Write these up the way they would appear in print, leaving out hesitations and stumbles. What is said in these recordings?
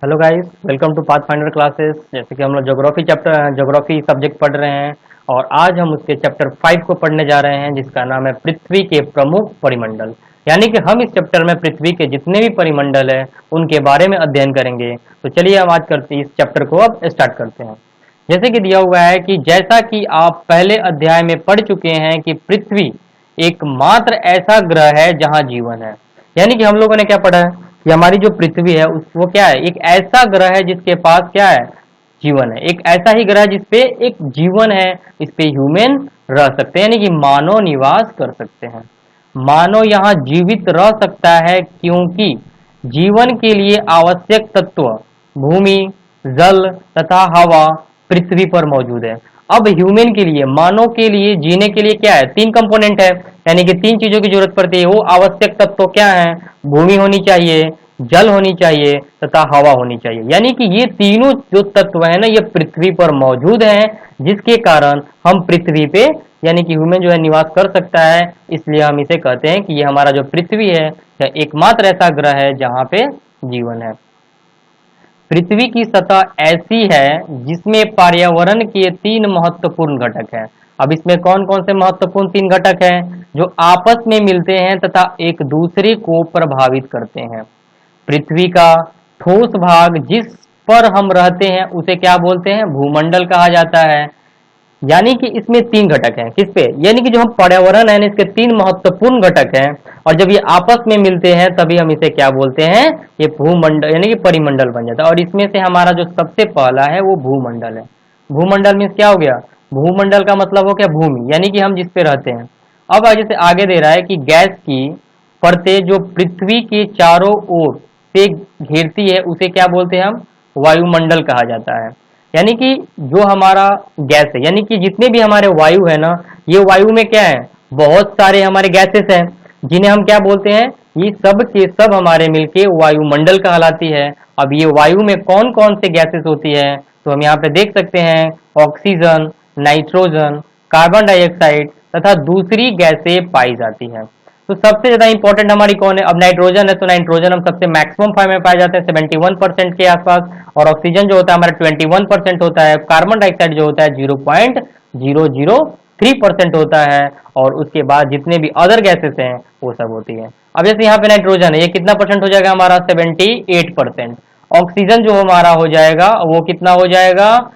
Hello guys, welcome to Pathfinder classes. जैसे कि हम लोग ज्योग्राफी सब्जेक्ट पढ़ रहे हैं और आज हम उसके चैप्टर 5 को पढ़ने जा रहे हैं, जिसका नाम है पृथ्वी के प्रमुख परिमंडल। यानी कि हम इस चैप्टर में पृथ्वी के जितने भी परिमंडल है उनके बारे में अध्ययन करेंगे। तो चलिए हम आज करते इस चैप्टर को अब स्टार्ट करते हैं। जैसे कि दिया हुआ है कि जैसा कि आप पहले अध्याय में पढ़ चुके हैं कि पृथ्वी एकमात्र ऐसा ग्रह है जहां जीवन है। यानी कि हम लोगों ने क्या पढ़ा है कि हमारी जो पृथ्वी है वो क्या है, एक ऐसा ग्रह है जिसके पास क्या है, जीवन है। एक ऐसा ही ग्रह है जिसपे एक जीवन है, इस पे ह्यूमन रह सकते हैं, यानी कि मानव निवास कर सकते हैं। मानव यहाँ जीवित रह सकता है क्योंकि जीवन के लिए आवश्यक तत्व भूमि, जल तथा हवा पृथ्वी पर मौजूद है। अब ह्यूमन के लिए, मानव के लिए जीने के लिए क्या है, तीन कंपोनेंट है, यानी कि तीन चीजों की जरूरत पड़ती है। वो आवश्यक तत्व क्या है, भूमि होनी चाहिए, जल होनी चाहिए तथा हवा होनी चाहिए। यानी कि ये तीनों जो तत्व है ना, ये पृथ्वी पर मौजूद हैं, जिसके कारण हम पृथ्वी पे यानी कि ह्यूमन जो है निवास कर सकता है। इसलिए हम इसे कहते हैं कि ये हमारा जो पृथ्वी है यह एकमात्र ऐसा ग्रह है जहां पे जीवन है। पृथ्वी की सतह ऐसी है जिसमें पर्यावरण के तीन महत्वपूर्ण घटक हैं। अब इसमें कौन कौन से महत्वपूर्ण तीन घटक हैं जो आपस में मिलते हैं तथा एक दूसरे को प्रभावित करते हैं। पृथ्वी का ठोस भाग जिस पर हम रहते हैं उसे क्या बोलते हैं, भूमंडल कहा जाता है। यानी कि इसमें तीन घटक हैं, किस पे, यानी कि जो हम पर्यावरण है ना, इसके तीन महत्वपूर्ण घटक हैं और जब ये आपस में मिलते हैं तभी हम इसे क्या बोलते हैं, ये भूमंडल यानी कि परिमंडल बन जाता है। और इसमें से हमारा जो सबसे पहला है वो भूमंडल है। भूमंडल मीन्स क्या हो गया, भूमंडल का मतलब हो गया भूमि, यानी कि हम जिस पे रहते हैं। अब जैसे आगे दे रहा है कि गैस की परतें जो पृथ्वी के चारों ओर से घेरती है उसे क्या बोलते हैं हम, वायुमंडल कहा जाता है। यानी कि जो हमारा गैस है, यानी कि जितने भी हमारे वायु है ना, ये वायु में क्या है, बहुत सारे हमारे गैसेस हैं जिन्हें हम क्या बोलते हैं, ये सब के सब हमारे मिलके वायुमंडल कहलाती है। अब ये वायु में कौन कौन से गैसेस होती है तो हम यहाँ पे देख सकते हैं, ऑक्सीजन, नाइट्रोजन, कार्बन डाइऑक्साइड तथा दूसरी गैसें पाई जाती हैं। तो सबसे ज्यादा इंपॉर्टेंट हमारी कौन है, अब नाइट्रोजन है तो नाइट्रोजन हम सबसे मैक्सिमम फाइव में पाए जाते हैं 71% के आसपास, और ऑक्सीजन जो होता है हमारा 21% होता है, कार्बन डाइऑक्साइड जो होता है 0.003% होता है, और उसके बाद जितने भी अदर गैसेस हैं वो सब होती है। अब जैसे यहाँ पे नाइट्रोजन है, ये कितना परसेंट हो जाएगा हमारा, 78%। ऑक्सीजन जो हमारा हो जाएगा वो कितना हो जाएगा,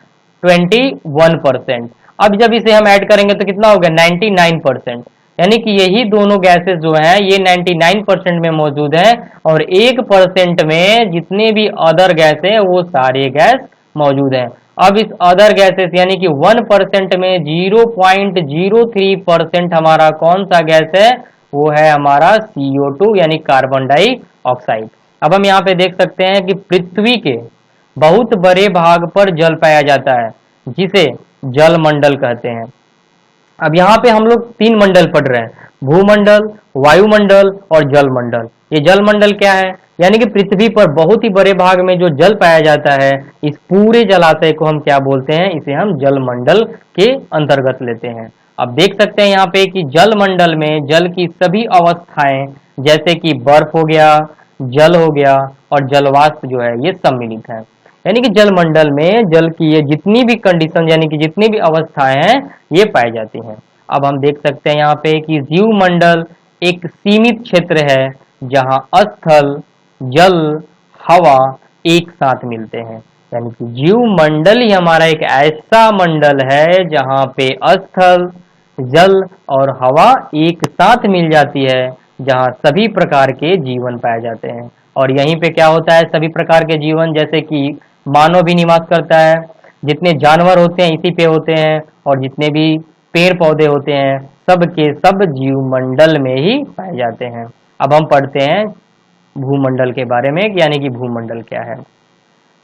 21%। अब जब इसे हम ऐड करेंगे तो कितना हो गया, 99%। यानी कि यही दोनों गैसेस जो हैं ये 99% में मौजूद हैं, और 1% में जितने भी अदर गैस है वो सारे गैस मौजूद हैं। अब इस अदर गैसेस यानी कि 1% में 0.03% हमारा कौन सा गैस है, वो है हमारा CO2 यानी कार्बन डाइऑक्साइड। अब हम यहाँ पे देख सकते हैं कि पृथ्वी के बहुत बड़े भाग पर जल पाया जाता है, जिसे जल मंडल कहते हैं। अब यहाँ पे हम लोग तीन मंडल पढ़ रहे हैं, भूमंडल, वायुमंडल और जलमंडल। ये जलमंडल क्या है, यानी कि पृथ्वी पर बहुत ही बड़े भाग में जो जल पाया जाता है, इस पूरे जलाशय को हम क्या बोलते हैं, इसे हम जलमंडल के अंतर्गत लेते हैं। अब देख सकते हैं यहाँ पे कि जलमंडल में जल की सभी अवस्थाएं, जैसे कि बर्फ हो गया, जल हो गया और जलवाष्प जो है ये सम्मिलित है। यानी कि जलमंडल में जल की ये जितनी भी कंडीशन यानी कि जितनी भी अवस्थाएं हैं ये पाई जाती हैं। अब हम देख सकते हैं यहाँ पे कि जीव मंडल एक सीमित क्षेत्र है जहाँ स्थल, जल, हवा एक साथ मिलते हैं। यानी कि जीव मंडल ही हमारा एक ऐसा मंडल है जहाँ पे स्थल, जल और हवा एक साथ मिल जाती है, जहाँ सभी प्रकार के जीवन पाए जाते हैं। और यहीं पे क्या होता है, सभी प्रकार के जीवन, जैसे कि मानव भी निवास करता है, जितने जानवर होते हैं इसी पे होते हैं, और जितने भी पेड़ पौधे होते हैं सब के सब जीव मंडल में ही पाए जाते हैं। अब हम पढ़ते हैं भूमंडल के बारे में, यानी कि भूमंडल क्या है।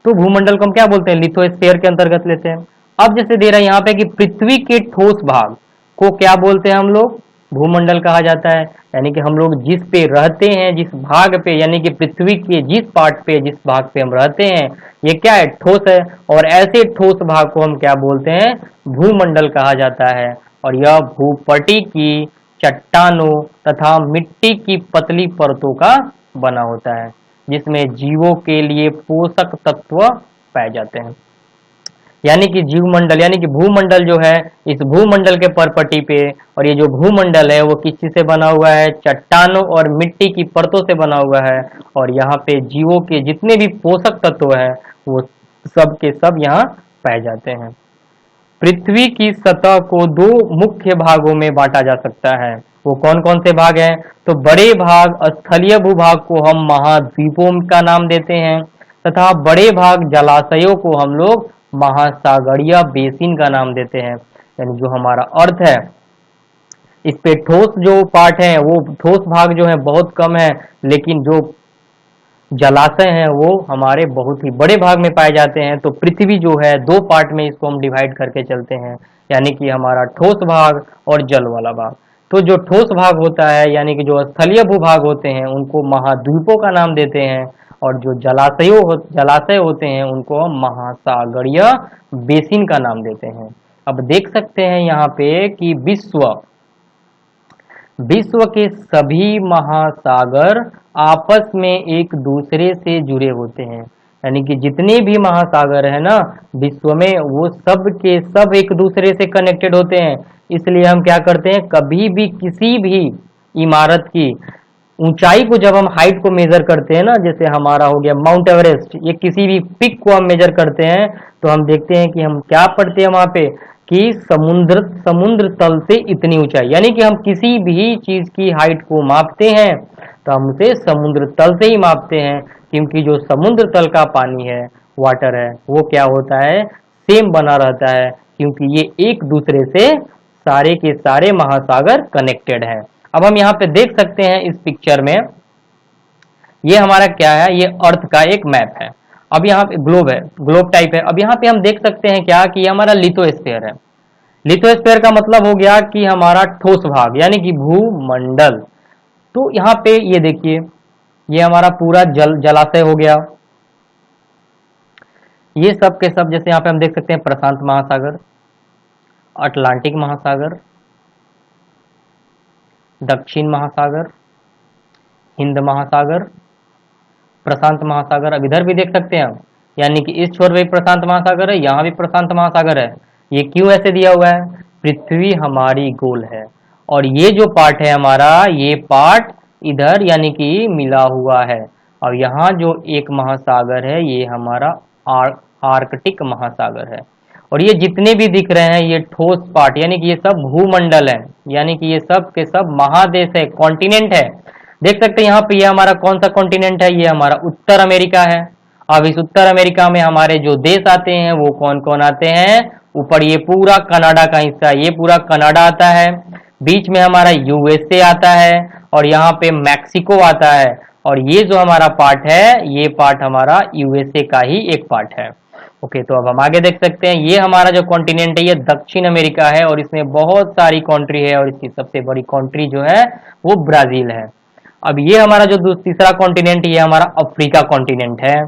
तो भूमंडल को हम क्या बोलते हैं, लिथोस्फीयर के अंतर्गत लेते हैं। अब जैसे दे रहा है यहाँ पे कि पृथ्वी के ठोस भाग को क्या बोलते हैं हम लोग, भूमंडल कहा जाता है। यानी कि हम लोग जिस पे रहते हैं, जिस भाग पे, यानी कि पृथ्वी के जिस पार्ट पे, जिस भाग पे हम रहते हैं, ये क्या है, ठोस है, और ऐसे ठोस भाग को हम क्या बोलते हैं, भूमंडल कहा जाता है। और यह भूपटि की चट्टानों तथा मिट्टी की पतली परतों का बना होता है। जिसमें जीवों के लिए पोषक तत्व पाए जाते हैं। यानी कि जीवमंडल यानी कि भूमंडल जो है, इस भूमंडल के परपटी पे, और ये जो भूमंडल है वो किस चीज से बना हुआ है? चट्टानों और मिट्टी की परतों से बना हुआ है। और यहाँ पे जीवों के जितने भी पोषक तत्व है वो सब के सब यहाँ पाए जाते हैं। पृथ्वी की सतह को दो मुख्य भागों में बांटा जा सकता है। वो कौन कौन से भाग हैं? तो बड़े भाग स्थलीय भूभाग को हम महाद्वीपों का नाम देते हैं, तथा बड़े भाग जलाशयों को हम लोग महासागरीय बेसिन का नाम देते हैं। यानी जो हमारा अर्थ है, इस पे ठोस जो पार्ट है, वो ठोस भाग जो है बहुत कम है, लेकिन जो जलाशय हैं वो हमारे बहुत ही बड़े भाग में पाए जाते हैं। तो पृथ्वी जो है दो पार्ट में इसको हम डिवाइड करके चलते हैं, यानी कि हमारा ठोस भाग और जल वाला भाग। तो जो ठोस भाग होता है यानी कि जो स्थलीय भूभाग होते हैं उनको महाद्वीपों का नाम देते हैं, और जो जलाशय होते हैं उनको हम महासागरीय बेसिन का नाम देते हैं। अब देख सकते हैं यहाँ पे कि विश्व के सभी महासागर आपस में एक दूसरे से जुड़े होते हैं। यानी कि जितने भी महासागर है ना विश्व में, वो सब के सब एक दूसरे से कनेक्टेड होते हैं। इसलिए हम क्या करते हैं, कभी भी किसी भी इमारत की ऊंचाई को जब हम हाइट को मेजर करते हैं ना, जैसे हमारा हो गया माउंट एवरेस्ट, ये किसी भी पिक को हम मेजर करते हैं, तो हम देखते हैं कि हम क्या पढ़ते हैं वहां पे कि समुद्र तल से इतनी ऊंचाई। यानी कि हम किसी भी चीज की हाइट को मापते हैं तो हम उसे समुद्र तल से ही मापते हैं, क्योंकि जो समुद्र तल का पानी है, वाटर है, वो क्या होता है, सेम बना रहता है, क्योंकि ये एक दूसरे से सारे के सारे महासागर कनेक्टेड हैं। अब हम यहाँ पे देख सकते हैं इस पिक्चर में, ये हमारा क्या है, ये अर्थ का एक मैप है। अब यहाँ पे ग्लोब है, ग्लोब टाइप है। अब यहाँ पे हम देख सकते हैं क्या कि ये हमारा लिथोस्फीयर है। लिथोस्फीयर का मतलब हो गया कि हमारा ठोस भाग यानी कि भूमंडल। तो यहाँ पे ये देखिए, ये हमारा पूरा जलाशय हो गया। ये सब के सब, जैसे यहाँ पे हम देख सकते हैं प्रशांत महासागर, अटलांटिक महासागर, दक्षिण महासागर, हिंद महासागर, प्रशांत महासागर। अब इधर भी देख सकते हैं हम, यानी कि इस छोर पे भी प्रशांत महासागर है, यहाँ भी प्रशांत महासागर है। ये क्यों ऐसे दिया हुआ है? पृथ्वी हमारी गोल है, और ये जो पार्ट है हमारा, ये पार्ट इधर यानी कि मिला हुआ है। और यहाँ जो एक महासागर है ये हमारा आर्कटिक महासागर है। और ये जितने भी दिख रहे हैं ये ठोस पार्ट यानी कि ये सब भूमंडल है, यानी कि ये सब के सब महादेश है, कॉन्टिनेंट है। देख सकते हैं यहाँ पे ये हमारा कौन सा कॉन्टिनेंट है, ये हमारा उत्तर अमेरिका है। अब इस उत्तर अमेरिका में हमारे जो देश आते हैं वो कौन कौन आते हैं? ऊपर ये पूरा कनाडा का हिस्सा, ये पूरा कनाडा आता है, बीच में हमारा यूएसए आता है, और यहाँ पे मैक्सिको आता है, और ये जो हमारा पार्ट है ये पार्ट हमारा यूएसए का ही एक पार्ट है। ओके, तो अब हम आगे देख सकते हैं, ये हमारा जो कॉन्टिनेंट है ये दक्षिण अमेरिका है, और इसमें बहुत सारी कंट्री है, और इसकी सबसे बड़ी कंट्री जो है वो ब्राजील है। अब ये हमारा जो तीसरा कॉन्टिनेंट, ये हमारा अफ्रीका कॉन्टिनेंट है।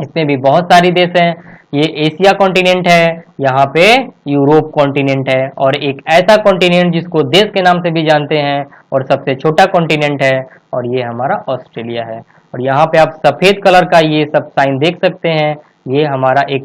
इसमें भी बहुत सारी देश हैं। ये एशिया कॉन्टिनेंट है, यहाँ पे यूरोप कॉन्टिनेंट है, और एक ऐसा कॉन्टिनेंट जिसको देश के नाम से भी जानते हैं और सबसे छोटा कॉन्टिनेंट है, और ये हमारा ऑस्ट्रेलिया है। और यहाँ पे आप सफेद कलर का ये सब साइन देख सकते हैं, ये हमारा एक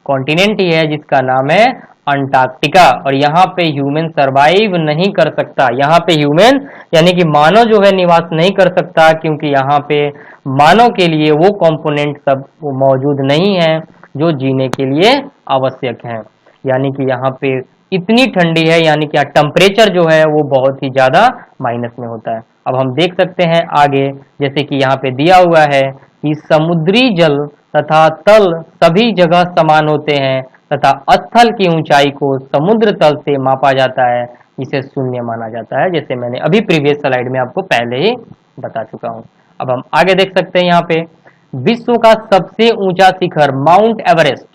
कॉन्टिनेंट ही है जिसका नाम है अंटार्कटिका। और यहाँ पे ह्यूमन सरवाइव नहीं कर सकता, यहाँ पे ह्यूमन यानी कि मानव जो है निवास नहीं कर सकता, क्योंकि यहाँ पे मानव के लिए वो कंपोनेंट सब मौजूद नहीं है जो जीने के लिए आवश्यक है। यानी कि यहाँ पे इतनी ठंडी है, यानी कि टेम्परेचर जो है वो बहुत ही ज्यादा माइनस में होता है। अब हम देख सकते हैं आगे, जैसे कि यहाँ पे दिया हुआ है कि समुद्री जल तथा तल सभी जगह समान होते हैं, तथा स्थल की ऊंचाई को समुद्र तल से मापा जाता है, जिसे शून्य माना जाता है, जैसे मैंने अभी प्रीवियस स्लाइड में आपको पहले ही बता चुका हूं। अब हम आगे देख सकते हैं, यहाँ पे विश्व का सबसे ऊंचा शिखर माउंट एवरेस्ट,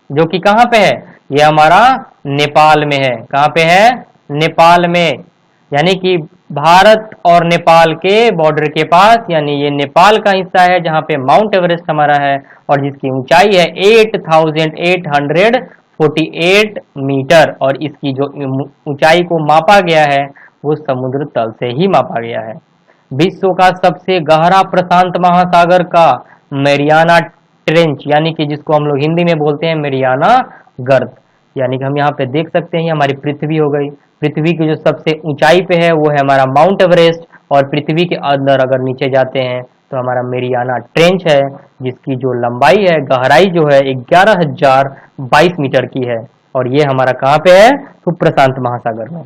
जो कि कहाँ पे है, ये हमारा नेपाल में है। कहाँ पे है? नेपाल में, यानी कि भारत और नेपाल के बॉर्डर के पास, यानी ये नेपाल का हिस्सा है जहाँ पे माउंट एवरेस्ट हमारा है, और जिसकी ऊंचाई है 8848 मीटर, और इसकी जो ऊंचाई को मापा गया है वो समुद्र तल से ही मापा गया है। विश्व का सबसे गहरा प्रशांत महासागर का मैरियाना ट्रेंच, यानी कि जिसको हम लोग हिंदी में बोलते हैं मैरियाना गर्त। यानी कि हम यहाँ पे देख सकते हैं ये हमारी पृथ्वी हो गई। पृथ्वी की जो सबसे ऊंचाई पे है वो है हमारा माउंट एवरेस्ट, और पृथ्वी के अंदर अगर नीचे जाते हैं तो हमारा मैरियाना ट्रेंच है, जिसकी जो लंबाई है, गहराई जो है 11,022 मीटर की है, और ये हमारा कहाँ पे है, तो प्रशांत महासागर में।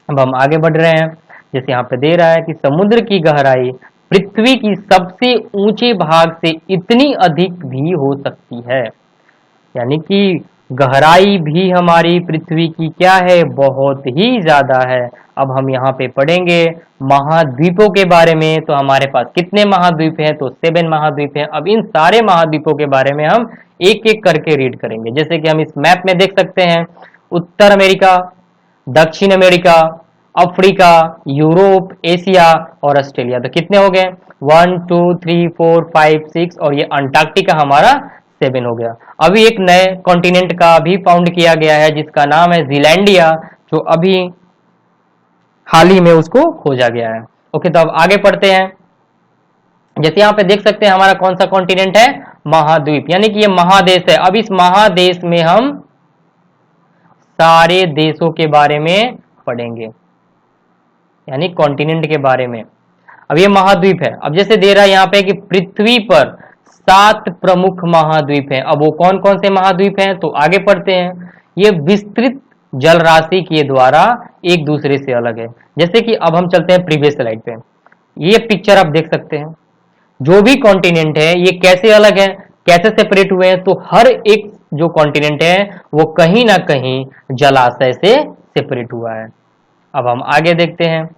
अब हम आगे बढ़ रहे हैं। जैसे यहाँ पे दे रहा है कि समुद्र की गहराई पृथ्वी की सबसे ऊंचे भाग से इतनी अधिक भी हो सकती है, यानी कि गहराई भी हमारी पृथ्वी की क्या है, बहुत ही ज्यादा है। अब हम यहाँ पे पढ़ेंगे महाद्वीपों के बारे में। तो हमारे पास कितने महाद्वीप हैं, तो 7 महाद्वीप हैं। अब इन सारे महाद्वीपों के बारे में हम एक एक करके रीड करेंगे। जैसे कि हम इस मैप में देख सकते हैं, उत्तर अमेरिका, दक्षिण अमेरिका, अफ्रीका, यूरोप, एशिया और ऑस्ट्रेलिया। तो कितने हो गए, 1 2 3 4 5 6, और ये अंटार्कटिका हमारा 7 हो गया। अभी एक नए कॉन्टिनेंट का भी फाउंड किया गया है जिसका नाम है जीलैंडिया, जो अभी हाल ही में उसको खोजा गया है। ओके, तो अब आगे पढ़ते हैं। जैसे यहाँ पे देख सकते हैं हमारा कौन सा कॉन्टिनेंट है, महाद्वीप, यानी कि ये महादेश है। अब इस महादेश में हम सारे देशों के बारे में पढ़ेंगे, यानी कॉन्टिनेंट के बारे में। अब ये महाद्वीप है। अब जैसे दे रहा है यहाँ पे कि पृथ्वी पर 7 प्रमुख महाद्वीप हैं। अब वो कौन कौन से महाद्वीप हैं, तो आगे पढ़ते हैं। ये विस्तृत जल राशि के द्वारा एक दूसरे से अलग है। जैसे कि अब हम चलते हैं प्रीवियस स्लाइड पे। ये पिक्चर आप देख सकते हैं, जो भी कॉन्टिनेंट है ये कैसे अलग है, कैसे सेपरेट हुए हैं, तो हर एक जो कॉन्टिनेंट है वो कहीं ना कहीं जलाशय से सेपरेट हुआ है। अब हम आगे देखते हैं।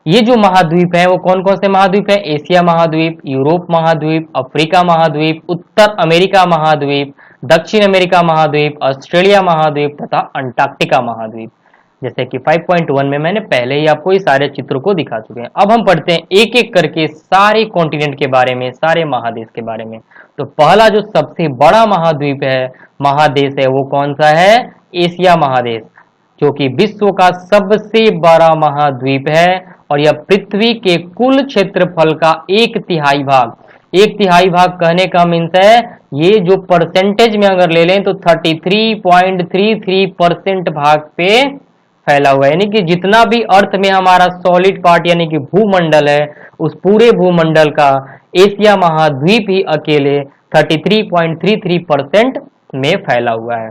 ये जो महाद्वीप है वो कौन कौन से महाद्वीप है, एशिया महाद्वीप, यूरोप महाद्वीप, अफ्रीका महाद्वीप, उत्तर अमेरिका महाद्वीप, दक्षिण अमेरिका महाद्वीप, ऑस्ट्रेलिया महाद्वीप तथा अंटार्कटिका महाद्वीप। जैसे कि 5.1 में मैंने पहले ही आपको ये सारे चित्रों को दिखा चुके हैं। अब हम पढ़ते हैं एक एक करके सारे कॉन्टिनेंट के बारे में, सारे महादेश के बारे में। तो पहला जो सबसे बड़ा महाद्वीप है, महादेश है, वो कौन सा है, एशिया महादेश, जो कि विश्व का सबसे बड़ा महाद्वीप है, और यह पृथ्वी के कुल क्षेत्रफल का 1/3 भाग, 1/3 भाग कहने का मीन्स है, ये जो परसेंटेज में अगर ले लें तो 33.33% भाग पे फैला हुआ है। यानी कि जितना भी अर्थ में हमारा सॉलिड पार्ट यानी कि भूमंडल है, उस पूरे भूमंडल का एशिया महाद्वीप ही अकेले 33.33% में फैला हुआ है।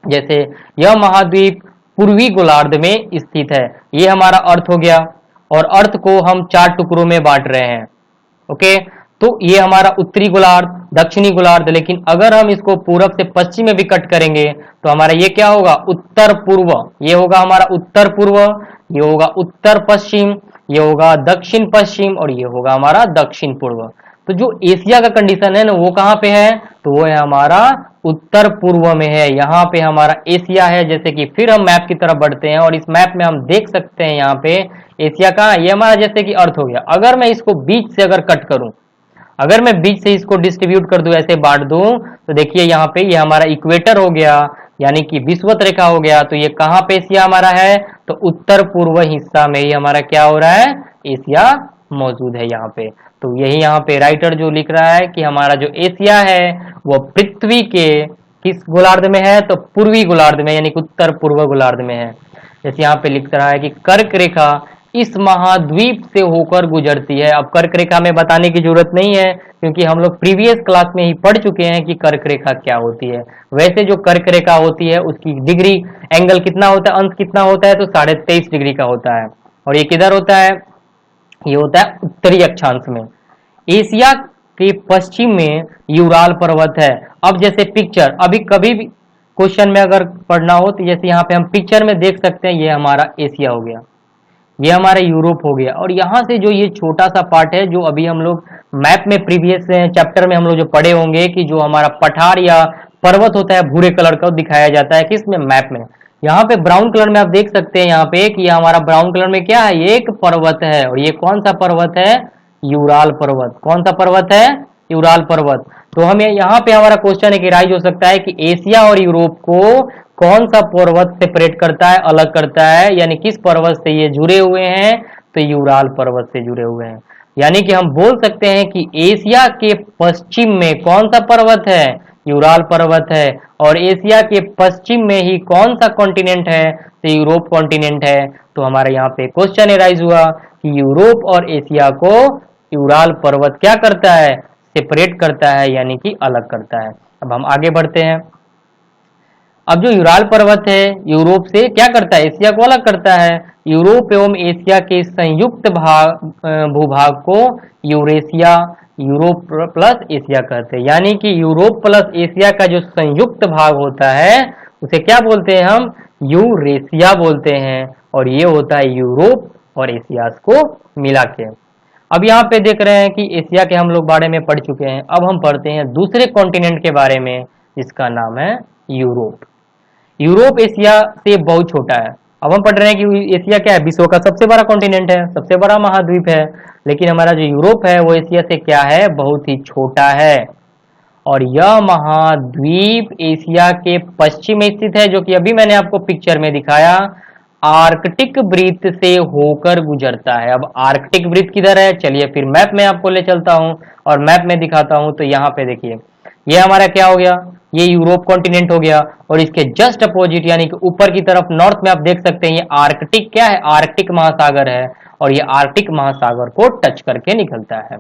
जैसे यह महाद्वीप पूर्वी गोलार्ध में स्थित है। ये हमारा अर्थ हो गया, और अर्थ को हम 4 टुकड़ों में बांट रहे हैं। ओके, तो ये हमारा उत्तरी गोलार्ध, दक्षिणी गोलार्ध, लेकिन अगर हम इसको पूरब से पश्चिम में भी कट करेंगे तो हमारा ये क्या होगा, उत्तर पूर्व। ये होगा हमारा उत्तर पूर्व, ये होगा उत्तर पश्चिम, ये होगा दक्षिण पश्चिम, और ये होगा हमारा दक्षिण पूर्व। तो जो एशिया का कंडीशन है ना, वो कहाँ पे है, तो वो है हमारा उत्तर पूर्व में है। यहाँ पे हमारा एशिया है। जैसे कि फिर हम मैप की तरफ बढ़ते हैं, और इस मैप में हम देख सकते हैं यहाँ पे एशिया कहाँ, ये हमारा जैसे कि अर्थ हो गया। अगर मैं इसको बीच से अगर कट करूं, अगर मैं बीच से इसको डिस्ट्रीब्यूट कर दूं, ऐसे बांट दूं, तो देखिए यहाँ पे ये हमारा इक्वेटर हो गया, यानी कि विषुवत रेखा हो गया। तो ये कहाँ पे एशिया हमारा है, तो उत्तर पूर्व हिस्सा में ही हमारा क्या हो रहा है, एशिया मौजूद है यहाँ पे। तो यही यहाँ पे राइटर जो लिख रहा है कि हमारा जो एशिया है वो पृथ्वी के किस गोलार्ध में है, तो पूर्वी गोलार्ध में, यानी कि उत्तर पूर्व गोलार्ध में है। जैसे यहाँ पे लिख रहा है कि कर्क रेखा इस महाद्वीप से होकर गुजरती है। अब कर्क रेखा में बताने की जरूरत नहीं है, क्योंकि हम लोग प्रीवियस क्लास में ही पढ़ चुके हैं कि कर्क रेखा क्या होती है। वैसे जो कर्क रेखा होती है उसकी डिग्री एंगल कितना होता है, अंश कितना होता है, तो 23.5 डिग्री का होता है। और ये किधर होता है, ये होता है उत्तरी अक्षांश में। एशिया के पश्चिम में यूराल पर्वत है। अब जैसे पिक्चर, अभी कभी भी क्वेश्चन में अगर पढ़ना हो तो जैसे यहाँ पे हम पिक्चर में देख सकते हैं, ये हमारा एशिया हो गया, ये हमारा यूरोप हो गया, और यहाँ से जो ये छोटा सा पार्ट है जो अभी हम लोग मैप में प्रीवियस चैप्टर में हम लोग जो पढ़े होंगे कि जो हमारा पठार या पर्वत होता है भूरे कलर का, दिखाया जाता है किसमें, मैप में। यहाँ पे ब्राउन कलर में आप देख सकते हैं यहाँ पे कि हमारा ब्राउन कलर में क्या है, ये एक पर्वत है, और ये कौन सा पर्वत है, यूराल पर्वत। कौन सा पर्वत है, यूराल पर्वत। तो हमें यहाँ पे हमारा क्वेश्चन एक राइज हो सकता है कि एशिया और यूरोप को कौन सा पर्वत सेपरेट करता है, अलग करता है, यानी किस पर्वत से ये जुड़े हुए हैं, तो यूराल पर्वत से जुड़े हुए हैं। यानी कि हम बोल सकते हैं कि एशिया के पश्चिम में कौन सा पर्वत है, यूराल पर्वत है, और एशिया के पश्चिम में ही कौन सा कॉन्टिनेंट है, तो यूरोप कॉन्टिनेंट है। तो हमारे यहाँ पे क्वेश्चन एराइज हुआ कि यूरोप और एशिया को यूराल पर्वत क्या करता है, सेपरेट करता है, यानी कि अलग करता है। अब हम आगे बढ़ते हैं। अब जो यूराल पर्वत है यूरोप से क्या करता है, एशिया को अलग करता है। यूरोप एवं एशिया के संयुक्त भूभाग को यूरेशिया, यूरोप प्लस एशिया कहते हैं। यानी कि यूरोप प्लस एशिया का जो संयुक्त भाग होता है उसे क्या बोलते हैं हम, यूरेशिया बोलते हैं, और ये होता है यूरोप और एशिया को मिला के। अब यहाँ पे देख रहे हैं कि एशिया के हम लोग बारे में पढ़ चुके हैं। अब हम पढ़ते हैं दूसरे कॉन्टिनेंट के बारे में जिसका नाम है यूरोप। यूरोप एशिया से बहुत छोटा है। अब हम पढ़ रहे हैं कि एशिया क्या है, विश्व का सबसे बड़ा कॉन्टिनेंट है, सबसे बड़ा महाद्वीप है, लेकिन हमारा जो यूरोप है वो एशिया से क्या है, बहुत ही छोटा है। और यह महाद्वीप एशिया के पश्चिम में स्थित है, जो कि अभी मैंने आपको पिक्चर में दिखाया, आर्कटिक वृत्त से होकर गुजरता है। अब आर्कटिक वृत्त किधर है, चलिए फिर मैप में आपको ले चलता हूं और मैप में दिखाता हूं। तो यहाँ पे देखिए, ये हमारा क्या हो गया, ये यूरोप कॉन्टिनेंट हो गया, और इसके जस्ट अपोजिट यानी कि ऊपर की तरफ नॉर्थ में आप देख सकते हैं ये आर्कटिक क्या है, आर्कटिक महासागर है, और ये आर्कटिक महासागर को टच करके निकलता है।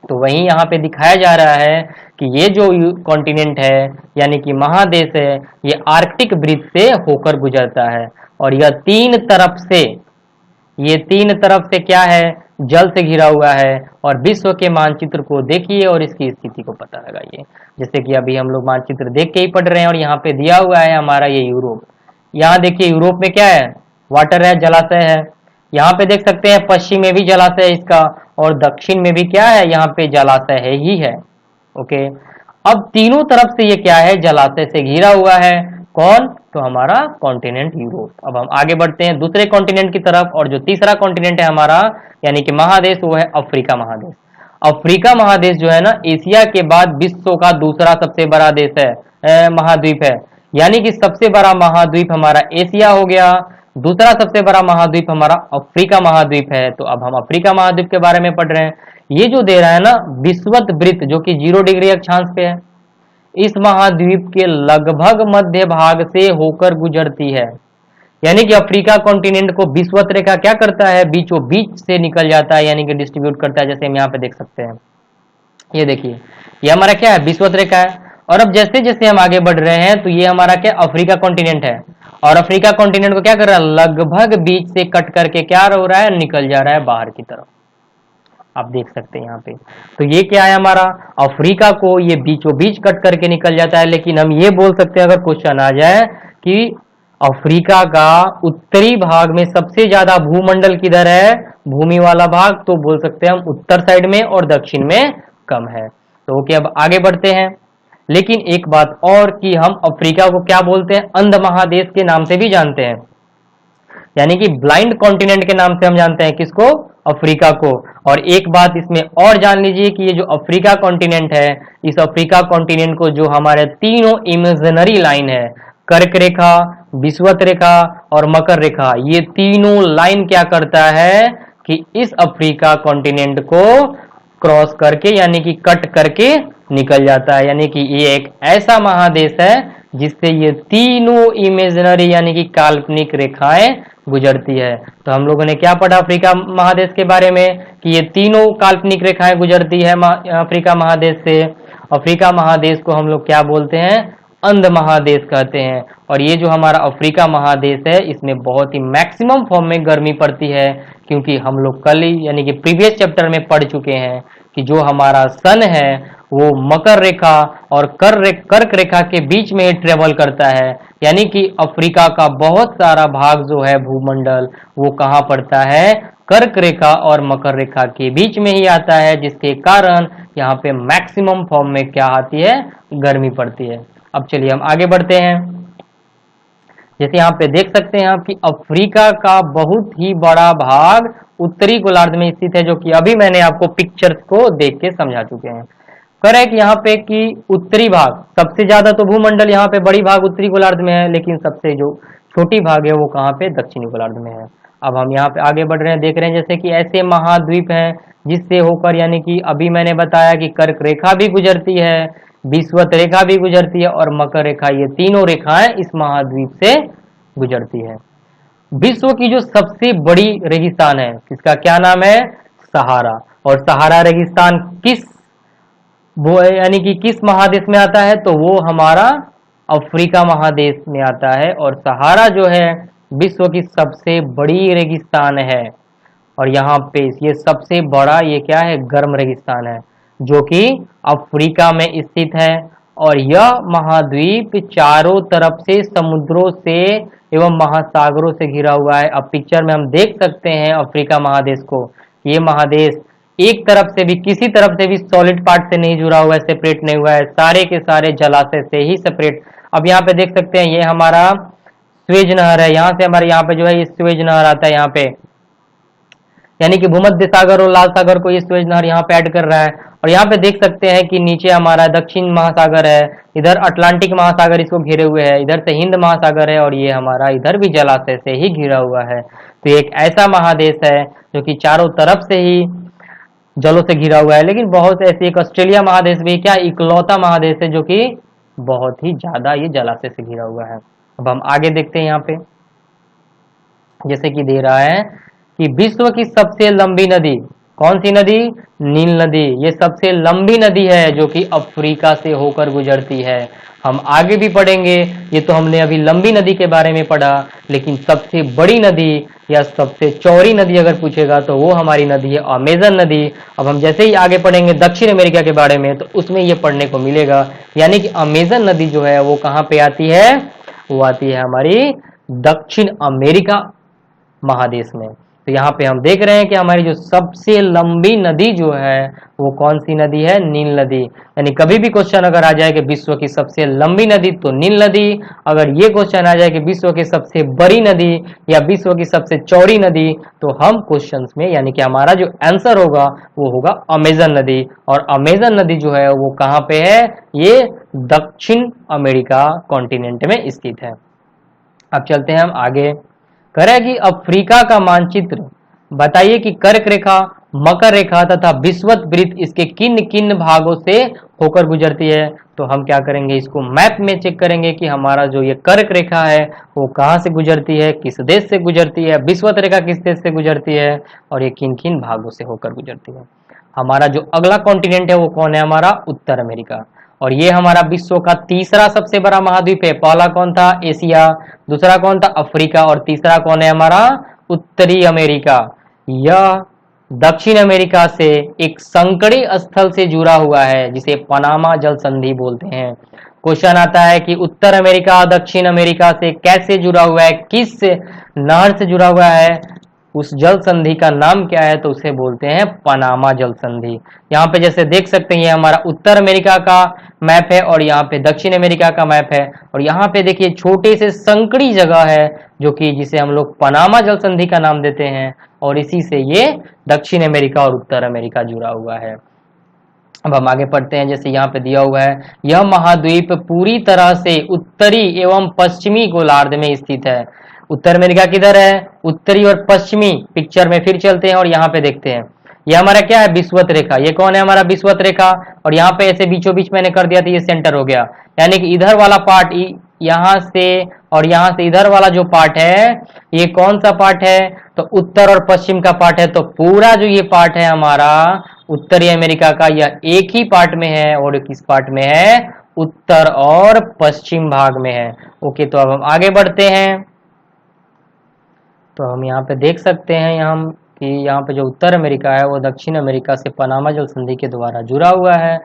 तो वहीं यहाँ पे दिखाया जा रहा है कि ये जो कॉन्टिनेंट है यानी कि महादेश है, ये आर्कटिक वृत्त से होकर गुजरता है, और यह तीन तरफ से, ये तीन तरफ से क्या है, जल से घिरा हुआ है। और विश्व के मानचित्र को देखिए और इसकी स्थिति को पता लगाइए। जैसे कि अभी हम लोग मानचित्र देख के ही पढ़ रहे हैं, और यहाँ पे दिया हुआ है हमारा ये यूरोप। यहाँ देखिए यूरोप में क्या है, वाटर है, जलाशय है। यहाँ पे देख सकते हैं पश्चिम में भी जलाशय है इसका, और दक्षिण में भी क्या है, यहाँ पे जलाशय है ही है। ओके, अब तीनों तरफ से ये क्या है, जलाशय से घिरा हुआ है। कौन, तो हमारा कॉन्टिनेंट यूरोप। अब हम आगे बढ़ते हैं दूसरे कॉन्टिनेंट की तरफ, और जो तीसरा कॉन्टिनेंट है हमारा यानी कि महादेश, वो है अफ्रीका महादेश। अफ्रीका महादेश जो है ना, एशिया के बाद विश्व का दूसरा सबसे बड़ा देश है, महाद्वीप है। यानी कि सबसे बड़ा महाद्वीप हमारा एशिया हो गया, दूसरा सबसे बड़ा महाद्वीप हमारा अफ्रीका महाद्वीप है। तो अब हम अफ्रीका महाद्वीप के बारे में पढ़ रहे हैं। ये जो दे रहा है ना विषुवत वृत्त, जो कि 0 डिग्री अक्षांश पे है, इस महाद्वीप के लगभग मध्य भाग से होकर गुजरती है। यानी कि अफ्रीका कॉन्टिनेंट को विषुवत रेखा क्या करता है, बीचों बीच से निकल जाता है, यानी कि डिस्ट्रीब्यूट करता है। जैसे हम यहाँ पे देख सकते हैं, ये देखिए, ये हमारा क्या है, विषुवत रेखा है। और अब जैसे जैसे हम आगे बढ़ रहे हैं तो ये हमारा क्या, अफ्रीका कॉन्टिनेंट है, और अफ्रीका कॉन्टिनेंट को क्या कर रहा है, लगभग बीच से कट करके क्या हो रहा है, निकल जा रहा है बाहर की तरफ। आप देख सकते हैं यहाँ पे। तो ये क्या है हमारा, अफ्रीका को ये बीचों बीच कट करके निकल जाता है। लेकिन हम ये बोल सकते हैं अगर क्वेश्चन आ जाए कि अफ्रीका का उत्तरी भाग में सबसे ज्यादा भूमंडल किधर है, भूमि वाला भाग, तो बोल सकते हैं हम उत्तर साइड में, और दक्षिण में कम है। तो ओके, अब आगे बढ़ते हैं। लेकिन एक बात और कि हम अफ्रीका को क्या बोलते हैं, अंध महादेश के नाम से भी जानते हैं, यानी कि ब्लाइंड कॉन्टिनेंट के नाम से हम जानते हैं किसको, अफ्रीका को। और एक बात इसमें और जान लीजिए कि ये जो अफ्रीका कॉन्टिनेंट है, इस अफ्रीका कॉन्टिनेंट को जो हमारे तीनों इमेजिनरी लाइन है, कर्क रेखा, विषुवत रेखा और मकर रेखा, ये तीनों लाइन क्या करता है कि इस अफ्रीका कॉन्टिनेंट को क्रॉस करके यानी कि कट करके निकल जाता है। यानी कि ये एक ऐसा महादेश है जिससे ये तीनों इमेजिनरी यानी कि काल्पनिक रेखाएं गुजरती है। तो हम लोगों ने क्या पढ़ा अफ्रीका महादेश के बारे में कि ये तीनों काल्पनिक रेखाएं गुजरती है अफ्रीका महादेश से। अफ्रीका महादेश को हम लोग क्या बोलते हैं, अंध महादेश कहते हैं। और ये जो हमारा अफ्रीका महादेश है, इसमें बहुत ही मैक्सिमम फॉर्म में गर्मी पड़ती है, क्योंकि हम लोग कल ही यानी कि प्रीवियस चैप्टर में पढ़ चुके हैं कि जो हमारा सन है वो मकर रेखा और कर्क रेखा के बीच में ट्रेवल करता है। यानी कि अफ्रीका का बहुत सारा भाग जो है भूमंडल, वो कहाँ पड़ता है, कर्क रेखा और मकर रेखा के बीच में ही आता है, जिसके कारण यहाँ पे मैक्सिमम फॉर्म में क्या आती है, गर्मी पड़ती है। अब चलिए हम आगे बढ़ते हैं। जैसे यहाँ पे देख सकते हैं आप कि अफ्रीका का बहुत ही बड़ा भाग उत्तरी गोलार्ध में स्थित है, जो कि अभी मैंने आपको पिक्चर्स को देख के समझा चुके हैं। करेक्ट, यहाँ पे कि उत्तरी भाग सबसे ज्यादा तो भूमंडल यहाँ पे बड़ी भाग उत्तरी गोलार्ध में है, लेकिन सबसे जो छोटी भाग है वो कहाँ पे, दक्षिणी गोलार्ध में है। अब हम यहाँ पे आगे बढ़ रहे हैं, देख रहे हैं जैसे कि ऐसे महाद्वीप हैं जिससे होकर, यानी कि अभी मैंने बताया कि कर्क रेखा भी गुजरती है, विषुवत रेखा भी गुजरती है और मकर रेखा, ये तीनों रेखाएं इस महाद्वीप से गुजरती है। विश्व की जो सबसे बड़ी रेगिस्तान है, इसका क्या नाम है? सहारा। और सहारा रेगिस्तान किस, वो यानी कि किस महादेश में आता है? तो वो हमारा अफ्रीका महादेश में आता है। और सहारा जो है विश्व की सबसे बड़ी रेगिस्तान है, और यहाँ पे ये सबसे बड़ा, ये क्या है? गर्म रेगिस्तान है जो कि अफ्रीका में स्थित है। और यह महाद्वीप चारों तरफ से समुद्रों से एवं महासागरों से घिरा हुआ है। अब पिक्चर में हम देख सकते हैं अफ्रीका महादेश को, ये महादेश एक तरफ से भी, किसी तरफ से भी सॉलिड पार्ट से नहीं जुड़ा हुआ है, सेपरेट नहीं हुआ है, सारे के सारे जलाशय से ही सेपरेट। अब यहाँ पे देख सकते हैं, ये हमारा स्वेज नहर है, यहाँ से हमारे यहाँ पे जो है ये स्वेज नहर आता है यहाँ पे, यानी कि भूमध्य सागर और लाल सागर को ये स्वेज नहर यहाँ पे ऐड कर रहा है। और यहाँ पे देख सकते हैं कि नीचे हमारा दक्षिण महासागर है, इधर अटलांटिक महासागर इसको घेरे हुए है, इधर से हिंद महासागर है, और ये हमारा इधर भी जलाशय से ही घिरा हुआ है। तो एक ऐसा महादेश है जो कि चारों तरफ से ही जलों से घिरा हुआ है। लेकिन बहुत ऐसे, एक ऑस्ट्रेलिया महादेश भी क्या इकलौता महादेश है जो कि बहुत ही ज्यादा ये जलाशय से घिरा हुआ है। अब हम आगे देखते हैं यहाँ पे, जैसे कि दे रहा है कि विश्व की सबसे लंबी नदी कौन सी नदी? नील नदी। ये सबसे लंबी नदी है जो कि अफ्रीका से होकर गुजरती है। हम आगे भी पढ़ेंगे, ये तो हमने अभी लंबी नदी के बारे में पढ़ा, लेकिन सबसे बड़ी नदी या सबसे चौड़ी नदी अगर पूछेगा तो वो हमारी नदी है अमेजन नदी। अब हम जैसे ही आगे पढ़ेंगे दक्षिण अमेरिका के बारे में, तो उसमें ये पढ़ने को मिलेगा, यानी कि अमेजन नदी जो है वो कहाँ पे आती है? वो आती है हमारी दक्षिण अमेरिका महादेश में। तो यहाँ पे हम देख रहे हैं कि हमारी जो सबसे लंबी नदी जो है वो कौन सी नदी है? नील नदी। यानी कभी भी क्वेश्चन अगर आ जाए कि विश्व की सबसे लंबी नदी तो नील नदी, अगर ये क्वेश्चन आ जाए कि विश्व की सबसे बड़ी नदी या विश्व की सबसे चौड़ी नदी, तो हम क्वेश्चंस में, यानी कि हमारा जो आंसर होगा वो होगा अमेजन नदी। और अमेजन नदी जो है वो कहाँ पे है? ये दक्षिण अमेरिका कॉन्टिनेंट में स्थित है। अब चलते हैं हम आगे, करेगी अफ्रीका का मानचित्र बताइए कि कर्क रेखा, मकर रेखा तथा विषुवत वृत्त इसके किन किन भागों से होकर गुजरती है। तो हम क्या करेंगे, इसको मैप में चेक करेंगे कि हमारा जो ये कर्क रेखा है वो कहाँ से गुजरती है, किस देश से गुजरती है, विषुवत रेखा किस देश से गुजरती है, और ये किन किन भागों से होकर गुजरती है। हमारा जो अगला कॉन्टिनेंट है वो कौन है? हमारा उत्तर अमेरिका। और ये हमारा विश्व का तीसरा सबसे बड़ा महाद्वीप है। पहला कौन था? एशिया, दूसरा कौन था? अफ्रीका, और तीसरा कौन है? हमारा उत्तरी अमेरिका। यह दक्षिण अमेरिका से एक संकरी स्थल से जुड़ा हुआ है जिसे पनामा जल संधि बोलते हैं। क्वेश्चन आता है कि उत्तर अमेरिका दक्षिण अमेरिका से कैसे जुड़ा हुआ है, किस नहर से जुड़ा हुआ है, उस जल संधि का नाम क्या है? तो उसे बोलते हैं पनामा जल संधि। यहाँ पे जैसे देख सकते हैं ये हमारा उत्तर अमेरिका का मैप है और यहाँ पे दक्षिण अमेरिका का मैप है, और यहाँ पे देखिए छोटे से संकरी जगह है जो कि जिसे हम लोग पनामा जल संधि का नाम देते हैं, और इसी से ये दक्षिण अमेरिका और उत्तर अमेरिका जुड़ा हुआ है। अब हम आगे पढ़ते हैं, जैसे यहाँ पे दिया हुआ है, यह महाद्वीप पूरी तरह से उत्तरी एवं पश्चिमी गोलार्ध में स्थित है। उत्तर अमेरिका किधर है? उत्तरी और पश्चिमी। पिक्चर में फिर चलते हैं और यहाँ पे देखते हैं, ये हमारा क्या है? विषुवत रेखा। ये कौन है? हमारा विषुवत रेखा। और यहाँ पे ऐसे बीचों बीच मैंने कर दिया था, ये सेंटर हो गया, यानी कि इधर वाला पार्ट यहाँ से और यहाँ से इधर वाला जो पार्ट है ये कौन सा पार्ट है? तो उत्तर और पश्चिम का पार्ट है। तो पूरा जो ये पार्ट है हमारा उत्तरी अमेरिका का, यह एक ही पार्ट में है, और किस पार्ट में है? उत्तर और पश्चिम भाग में है। ओके, तो अब हम आगे बढ़ते हैं। तो हम यहाँ पे देख सकते हैं यहाँ कि यहाँ पे जो उत्तर अमेरिका है वो दक्षिण अमेरिका से पनामा जल संधि के द्वारा जुड़ा हुआ है,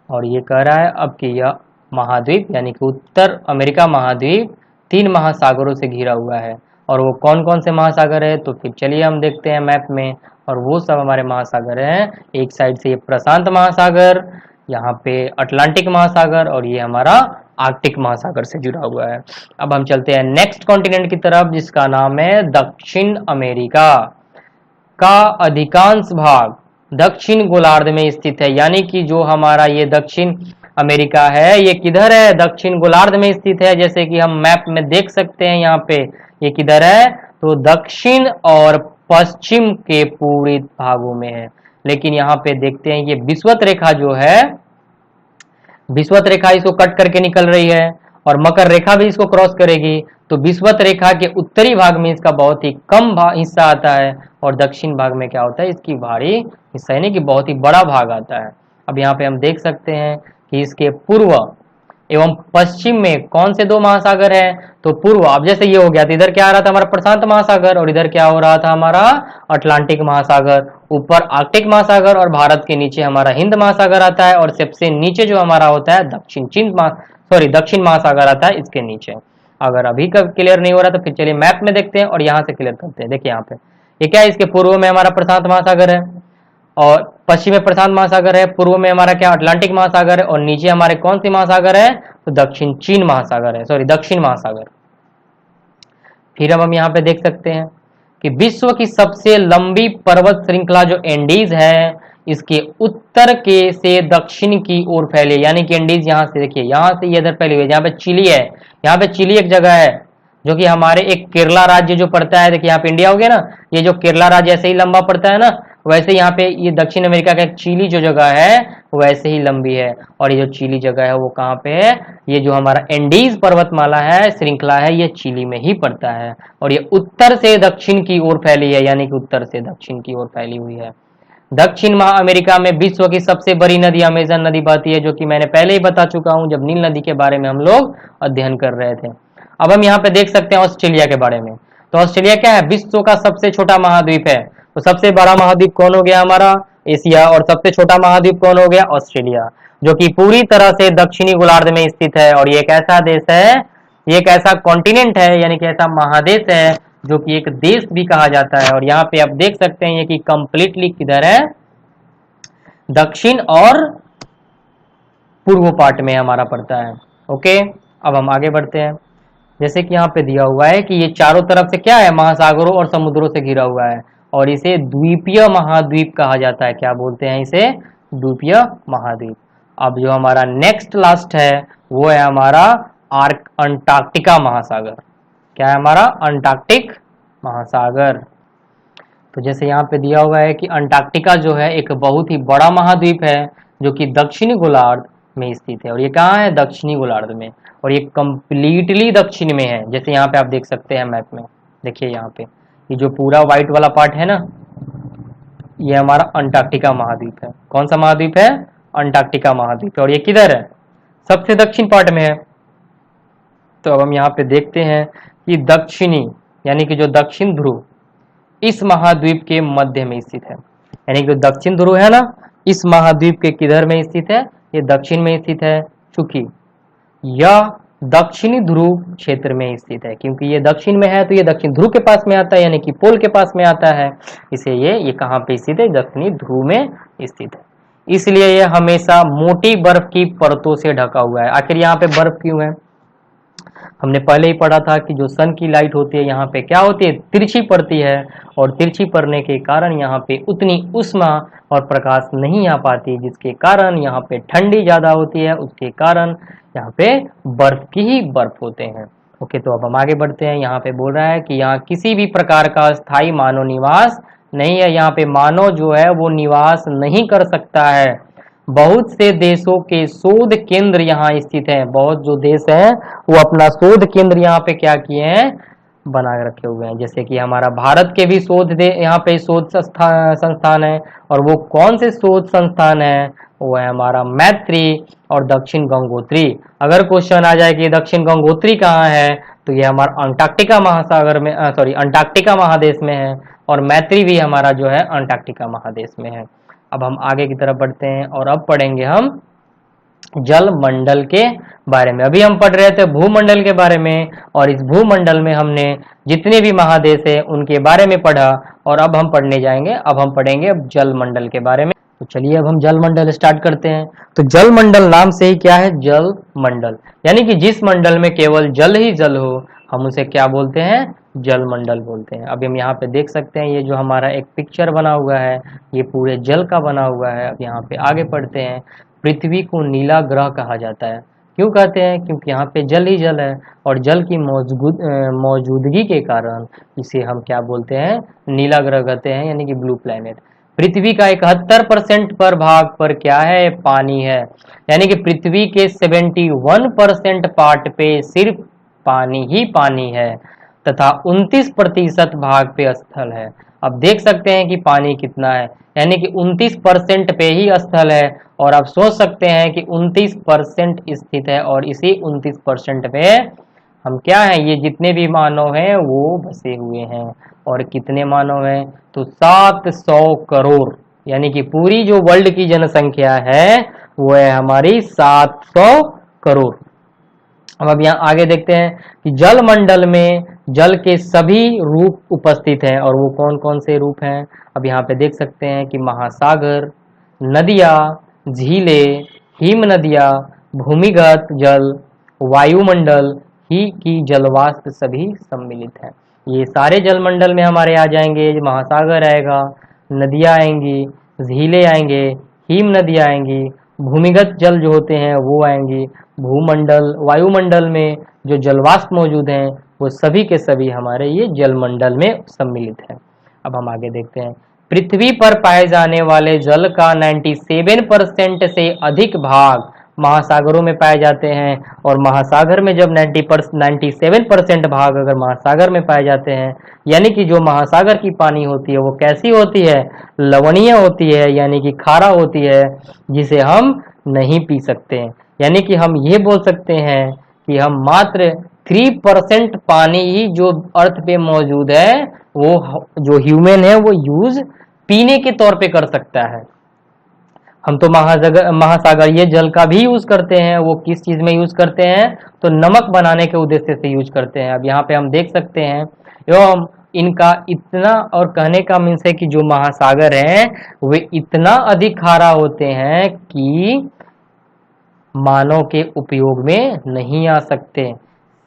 और ये कह रहा है अब कि यह महाद्वीप यानी कि उत्तर अमेरिका महाद्वीप 3 महासागरों से घिरा हुआ है। और वो कौन कौन से महासागर है? तो फिर चलिए हम देखते हैं मैप में, और वो सब हमारे महासागर हैं। एक साइड से ये प्रशांत महासागर, यहाँ पे अटलांटिक महासागर, और ये हमारा आर्कटिक महासागर से जुड़ा हुआ है। अब हम चलते हैं नेक्स्ट कॉन्टिनेंट की तरफ जिसका नाम है दक्षिण अमेरिका। का अधिकांश भाग दक्षिण गोलार्ध में स्थित है, यानी कि जो हमारा ये दक्षिण अमेरिका है ये किधर है? दक्षिण गोलार्ध में स्थित है। जैसे कि हम मैप में देख सकते हैं यहाँ पे ये किधर है? तो दक्षिण और पश्चिम के पूर्वी भागों में है। लेकिन यहाँ पे देखते हैं ये विषुवत रेखा जो है, विषुवत रेखा इसको कट करके निकल रही है और मकर रेखा भी इसको क्रॉस करेगी। तो विषुवत रेखा के उत्तरी भाग में इसका बहुत ही कम हिस्सा आता है और दक्षिण भाग में क्या होता है, इसकी भारी हिस्सा यानी कि बहुत ही बड़ा भाग आता है। अब यहाँ पे हम देख सकते हैं कि इसके पूर्व एवं पश्चिम में कौन से दो महासागर है, तो पूर्व, अब जैसे ये हो गया तो इधर क्या आ रहा था हमारा प्रशांत महासागर और इधर क्या हो रहा था हमारा अटलांटिक महासागर। ऊपर आर्कटिक महासागर और भारत के नीचे हमारा हिंद महासागर आता है और सबसे नीचे जो हमारा होता है दक्षिण महासागर आता है इसके नीचे। अगर अभी का क्लियर नहीं हो रहा तो फिर चलिए मैप में देखते हैं और यहाँ से क्लियर करते हैं। देखिए यहाँ पे ये क्या है, इसके पूर्व में हमारा प्रशांत महासागर है और पश्चिम में प्रशांत महासागर है, पूर्व में हमारा क्या अटलांटिक महासागर है और नीचे हमारे कौन सी महासागर है, तो दक्षिण महासागर। फिर अब हम यहाँ पे देख सकते हैं कि विश्व की सबसे लंबी पर्वत श्रृंखला जो एंडीज है, इसके उत्तर के से दक्षिण की ओर फैले, यानी कि एंडीज यहाँ से देखिए, यहाँ से ये इधर फैली हुई है। यहाँ पे चिली है, यहाँ पे चिली एक जगह है जो कि हमारे एक केरला राज्य जो पड़ता है, देखिए यहाँ पे इंडिया हो गया ना, ये जो केरला राज्य ऐसे ही लंबा पड़ता है ना, वैसे यहाँ पे ये दक्षिण अमेरिका का एक चिली जो जगह है वैसे ही लंबी है। और ये जो चिली जगह है वो कहाँ पे है, ये जो हमारा एंडीज पर्वतमाला है, श्रृंखला है, ये चिली में ही पड़ता है और ये उत्तर से दक्षिण की ओर फैली है, यानी कि उत्तर से दक्षिण की ओर फैली हुई है। दक्षिण महा अमेरिका में विश्व की सबसे बड़ी नदी अमेजन नदी बहती है, जो कि मैंने पहले ही बता चुका हूं जब नील नदी के बारे में हम लोग अध्ययन कर रहे थे। अब हम यहाँ पे देख सकते हैं ऑस्ट्रेलिया के बारे में। तो ऑस्ट्रेलिया क्या है, विश्व का सबसे छोटा महाद्वीप है। तो सबसे बड़ा महाद्वीप कौन हो गया हमारा, एशिया, और सबसे छोटा महाद्वीप कौन हो गया, ऑस्ट्रेलिया, जो कि पूरी तरह से दक्षिणी गोलार्ध में स्थित है। और ये एक ऐसा देश है, ये एक ऐसा कॉन्टिनेंट है, यानी कि ऐसा महादेश है जो कि एक देश भी कहा जाता है। और यहाँ पे आप देख सकते हैं ये कि कंप्लीटली किधर है, दक्षिण और पूर्व पार्ट में हमारा पड़ता है। ओके, अब हम आगे बढ़ते हैं। जैसे कि यहाँ पे दिया हुआ है कि ये चारों तरफ से क्या है, महासागरों और समुद्रों से घिरा हुआ है और इसे द्वीपीय महाद्वीप कहा जाता है। क्या बोलते हैं इसे, द्वीपीय महाद्वीप। अब जो हमारा नेक्स्ट लास्ट है वो है हमारा अंटार्कटिका महासागर। क्या है हमारा, अंटार्कटिक महासागर। तो जैसे यहाँ पे दिया हुआ है कि अंटार्कटिका जो है एक बहुत ही बड़ा महाद्वीप है जो कि दक्षिणी गोलार्ध में स्थित है। और ये कहाँ है, दक्षिणी गोलार्ध में, और ये कंप्लीटली दक्षिण में है। जैसे यहाँ पे आप देख सकते हैं मैप में, देखिए यहाँ पे ये जो पूरा व्हाइट वाला पार्ट है ना, ये हमारा अंटार्कटिका महाद्वीप है। कौन सा महाद्वीप है, अंटार्कटिका महाद्वीप। और ये किधर है, सबसे दक्षिण पार्ट में है। तो अब हम यहाँ पे देखते हैं कि दक्षिणी यानी कि जो दक्षिण ध्रुव इस महाद्वीप के मध्य में स्थित है, यानी कि जो दक्षिण ध्रुव है ना, इस महाद्वीप के किधर में स्थित है, ये दक्षिण में स्थित है। चूंकि यह दक्षिणी ध्रुव क्षेत्र में स्थित है, क्योंकि ये दक्षिण में है तो ये दक्षिण ध्रुव के पास में आता है, यानी कि पोल के पास में आता है, इसे ये कहाँ पे स्थित है, दक्षिणी ध्रुव में स्थित है। इसलिए ये हमेशा मोटी बर्फ की परतों से ढका हुआ है। आखिर यहाँ पे बर्फ क्यों है, हमने पहले ही पढ़ा था कि जो सन की लाइट होती है यहाँ पे क्या होती है, तिरछी पड़ती है और तिरछी पड़ने के कारण यहाँ पे उतनी उष्मा और प्रकाश नहीं आ पाती, जिसके कारण यहाँ पे ठंडी ज्यादा होती है, उसके कारण यहाँ पे बर्फ की ही बर्फ होते हैं। ओके, तो अब हम आगे बढ़ते हैं। यहाँ पे बोल रहा है कि यहाँ किसी भी प्रकार का स्थायी मानव निवास नहीं है, यहाँ पे मानव जो है वो निवास नहीं कर सकता है। बहुत से देशों के शोध केंद्र यहाँ स्थित हैं। बहुत जो देश हैं वो अपना शोध केंद्र यहाँ पे क्या किए हैं, बना रखे हुए हैं। जैसे कि हमारा भारत के भी यहाँ पे शोध संस्थान है, और वो कौन से शोध संस्थान है, वो है हमारा मैत्री और दक्षिण गंगोत्री। अगर क्वेश्चन आ जाए कि दक्षिण गंगोत्री कहाँ है, तो ये हमारा अंटार्कटिका महासागर में अंटार्कटिका महादेश में है, और मैत्री भी हमारा जो है अंटार्कटिका महादेश में है। अब हम आगे की तरफ बढ़ते हैं और अब पढ़ेंगे हम जल मंडल के बारे में। अभी हम पढ़ रहे थे भूमंडल के बारे में, और इस भूमंडल में हमने जितने भी महादेश है उनके बारे में पढ़ा, और अब हम पढ़ने जाएंगे, अब हम पढ़ेंगे जल मंडल के बारे में। तो चलिए अब हम जल मंडल स्टार्ट करते हैं। तो जल मंडल नाम से ही क्या है, जल मंडल, यानी कि जिस मंडल में केवल जल ही जल हो हम उसे क्या बोलते हैं, जल मंडल बोलते हैं। अभी हम यहाँ पे देख सकते हैं ये जो हमारा एक पिक्चर बना हुआ है ये पूरे जल का बना हुआ है। अब यहाँ पे आगे पढ़ते हैं। पृथ्वी को नीला ग्रह कहा जाता है। क्यों कहते हैं? क्योंकि यहाँ पे जल ही जल है और जल की मौजूदगी के कारण इसे हम क्या बोलते हैं? नीला ग्रह कहते हैं, यानी कि ब्लू प्लैनेट। पृथ्वी का 71% पर भाग पर क्या है? पानी है, यानी कि पृथ्वी के 71% पार्ट पे सिर्फ पानी ही पानी है तथा 29% भाग पे स्थल है। अब देख सकते हैं कि पानी कितना है, यानी कि 29% पे ही स्थल है और आप सोच सकते हैं कि 29% स्थित है और इसी 29% पे हम क्या है, ये जितने भी मानव हैं वो बसे हुए हैं। और कितने मानव हैं? तो 700 करोड़, यानी कि पूरी जो वर्ल्ड की जनसंख्या है वो है हमारी 700 करोड़। अब यहाँ आगे देखते हैं कि जल मंडल में जल के सभी रूप उपस्थित हैं और वो कौन कौन से रूप हैं। अब यहाँ पे देख सकते हैं कि महासागर, नदियाँ, झीलें, हिम नदियाँ, भूमिगत जल, वायुमंडल ही की जलवाष्प सभी सम्मिलित हैं। ये सारे जलमंडल में हमारे आ जाएंगे। महासागर आएगा, नदियाँ आएंगी, झीलें आएंगे, हिम नदियाँ आएंगी, भूमिगत जल जो होते हैं वो आएंगी, भूमंडल वायुमंडल में जो जलवाष्प मौजूद हैं वो सभी के सभी हमारे ये जलमंडल में सम्मिलित है। अब हम आगे देखते हैं। पृथ्वी पर पाए जाने वाले जल का 97% से अधिक भाग महासागरों में पाए जाते हैं और महासागर में जब 97% भाग अगर महासागर में पाए जाते हैं, यानी कि जो महासागर की पानी होती है वो कैसी होती है? लवणीय होती है, यानी कि खारा होती है, जिसे हम नहीं पी सकते। यानी कि हम ये बोल सकते हैं कि हम मात्र 3% पानी ही जो अर्थ पे मौजूद है वो जो ह्यूमन है वो यूज पीने के तौर पे कर सकता है। हम तो महासागरीय जल का भी यूज करते हैं। वो किस चीज में यूज करते हैं? तो नमक बनाने के उद्देश्य से यूज करते हैं। अब यहाँ पे हम देख सकते हैं एवं इनका इतना, और कहने का मीन्स है कि जो महासागर हैं वे इतना अधिक खारा होते हैं कि मानव के उपयोग में नहीं आ सकते।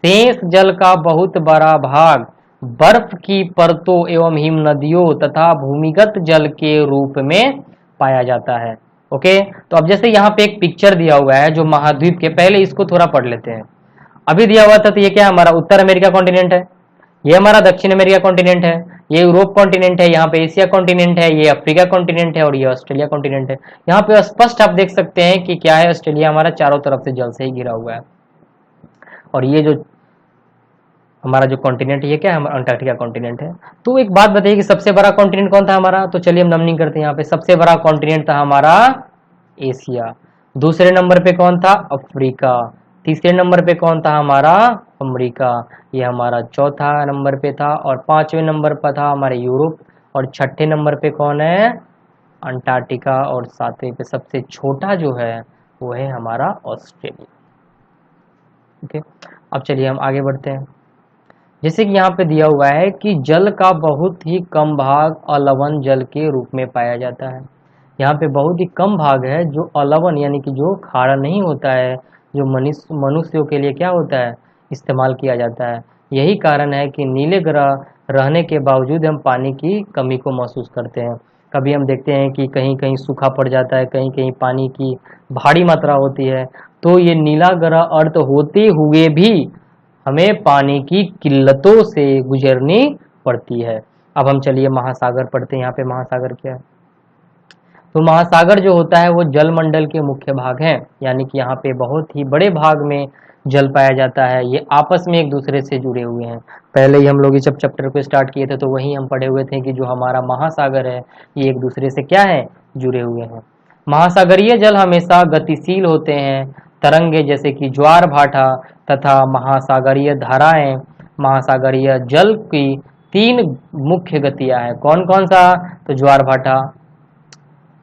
शेष जल का बहुत बड़ा भाग बर्फ की परतों एवं हिम नदियों तथा भूमिगत जल के रूप में पाया जाता है। ओके, तो अब जैसे यहाँ पे एक पिक्चर दिया हुआ है जो महाद्वीप के, पहले इसको थोड़ा पढ़ लेते हैं। अभी दिया हुआ था तो ये क्या हमारा उत्तर अमेरिका कॉन्टिनेंट है, ये हमारा दक्षिण अमेरिका कॉन्टिनेंट है, ये यूरोप कॉन्टिनेंट है, यहाँ पे एशिया कॉन्टिनेंट है, ये अफ्रीका कॉन्टिनेंट है और ये ऑस्ट्रेलिया कॉन्टिनेंट है। यहाँ पे स्पष्ट आप देख सकते हैं कि क्या है, ऑस्ट्रेलिया हमारा चारों तरफ से जल से ही घिरा हुआ है। और ये जो हमारा जो कॉन्टिनेंट ये क्या है, हमारा अंटार्कटिका कॉन्टिनेंट है। तो एक बात बताइए कि सबसे बड़ा कॉन्टिनेंट कौन था हमारा? तो चलिए हम नंबरिंग करते हैं। यहाँ पे सबसे बड़ा कॉन्टिनेंट था हमारा एशिया, दूसरे नंबर पे कौन था? अफ्रीका, तीसरे नंबर पे कौन था हमारा? अमेरिका, ये हमारा चौथा नंबर पे था, और पांचवें नंबर पर था हमारे यूरोप, और छठे नंबर पे कौन है? अंटार्कटिका, और सातवें पे सबसे छोटा जो है वो है हमारा ऑस्ट्रेलिया। ओके, अब चलिए हम आगे बढ़ते हैं। जैसे कि यहाँ पे दिया हुआ है कि जल का बहुत ही कम भाग अलवण जल के रूप में पाया जाता है। यहाँ पे बहुत ही कम भाग है जो अलवण यानी कि जो खारा नहीं होता है, जो मनुष्यों के लिए क्या होता है, इस्तेमाल किया जाता है। यही कारण है कि नीले ग्रह रहने के बावजूद हम पानी की कमी को महसूस करते हैं। कभी हम देखते हैं कि कहीं कहीं सूखा पड़ जाता है, कहीं कहीं पानी की भारी मात्रा होती है। तो ये नीला ग्रह अर्थ होते हुए भी हमें पानी की किल्लतों से गुजरनी पड़ती है। अब हम चलिए महासागर पढ़ते हैं। यहाँ पे महासागर क्या है? तो महासागर जो होता है वो जलमंडल के मुख्य भाग हैं, यानी कि यहाँ पे बहुत ही बड़े भाग में जल पाया जाता है। ये आपस में एक दूसरे से जुड़े हुए हैं। पहले ही हम लोग जब चैप्टर को स्टार्ट किए थे तो वही हम पढ़े हुए थे कि जो हमारा महासागर है ये एक दूसरे से क्या है, जुड़े हुए हैं। महासागरीय जल हमेशा गतिशील होते हैं। तरंगे जैसे कि ज्वार भाटा तथा महासागरीय धाराएं। महासागरीय जल की 3 मुख्य गतियां हैं। कौन कौन सा? तो ज्वार भाटा,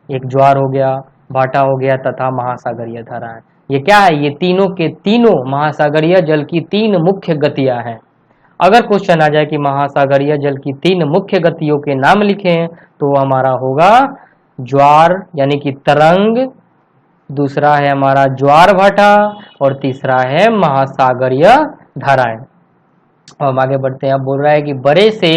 एक ज्वार हो गया, भाटा हो गया तथा महासागरीय धाराएं। ये क्या है? ये तीनों के तीनों महासागरीय जल की 3 मुख्य गतियां हैं। अगर क्वेश्चन आ जाए कि महासागरीय जल की 3 मुख्य गतियों के नाम लिखें तो हमारा होगा ज्वार यानी कि तरंग, दूसरा है हमारा ज्वार भाटा, और तीसरा है महासागरीय धाराएं। और हम आगे बढ़ते हैं। अब बोल रहा है कि बड़े से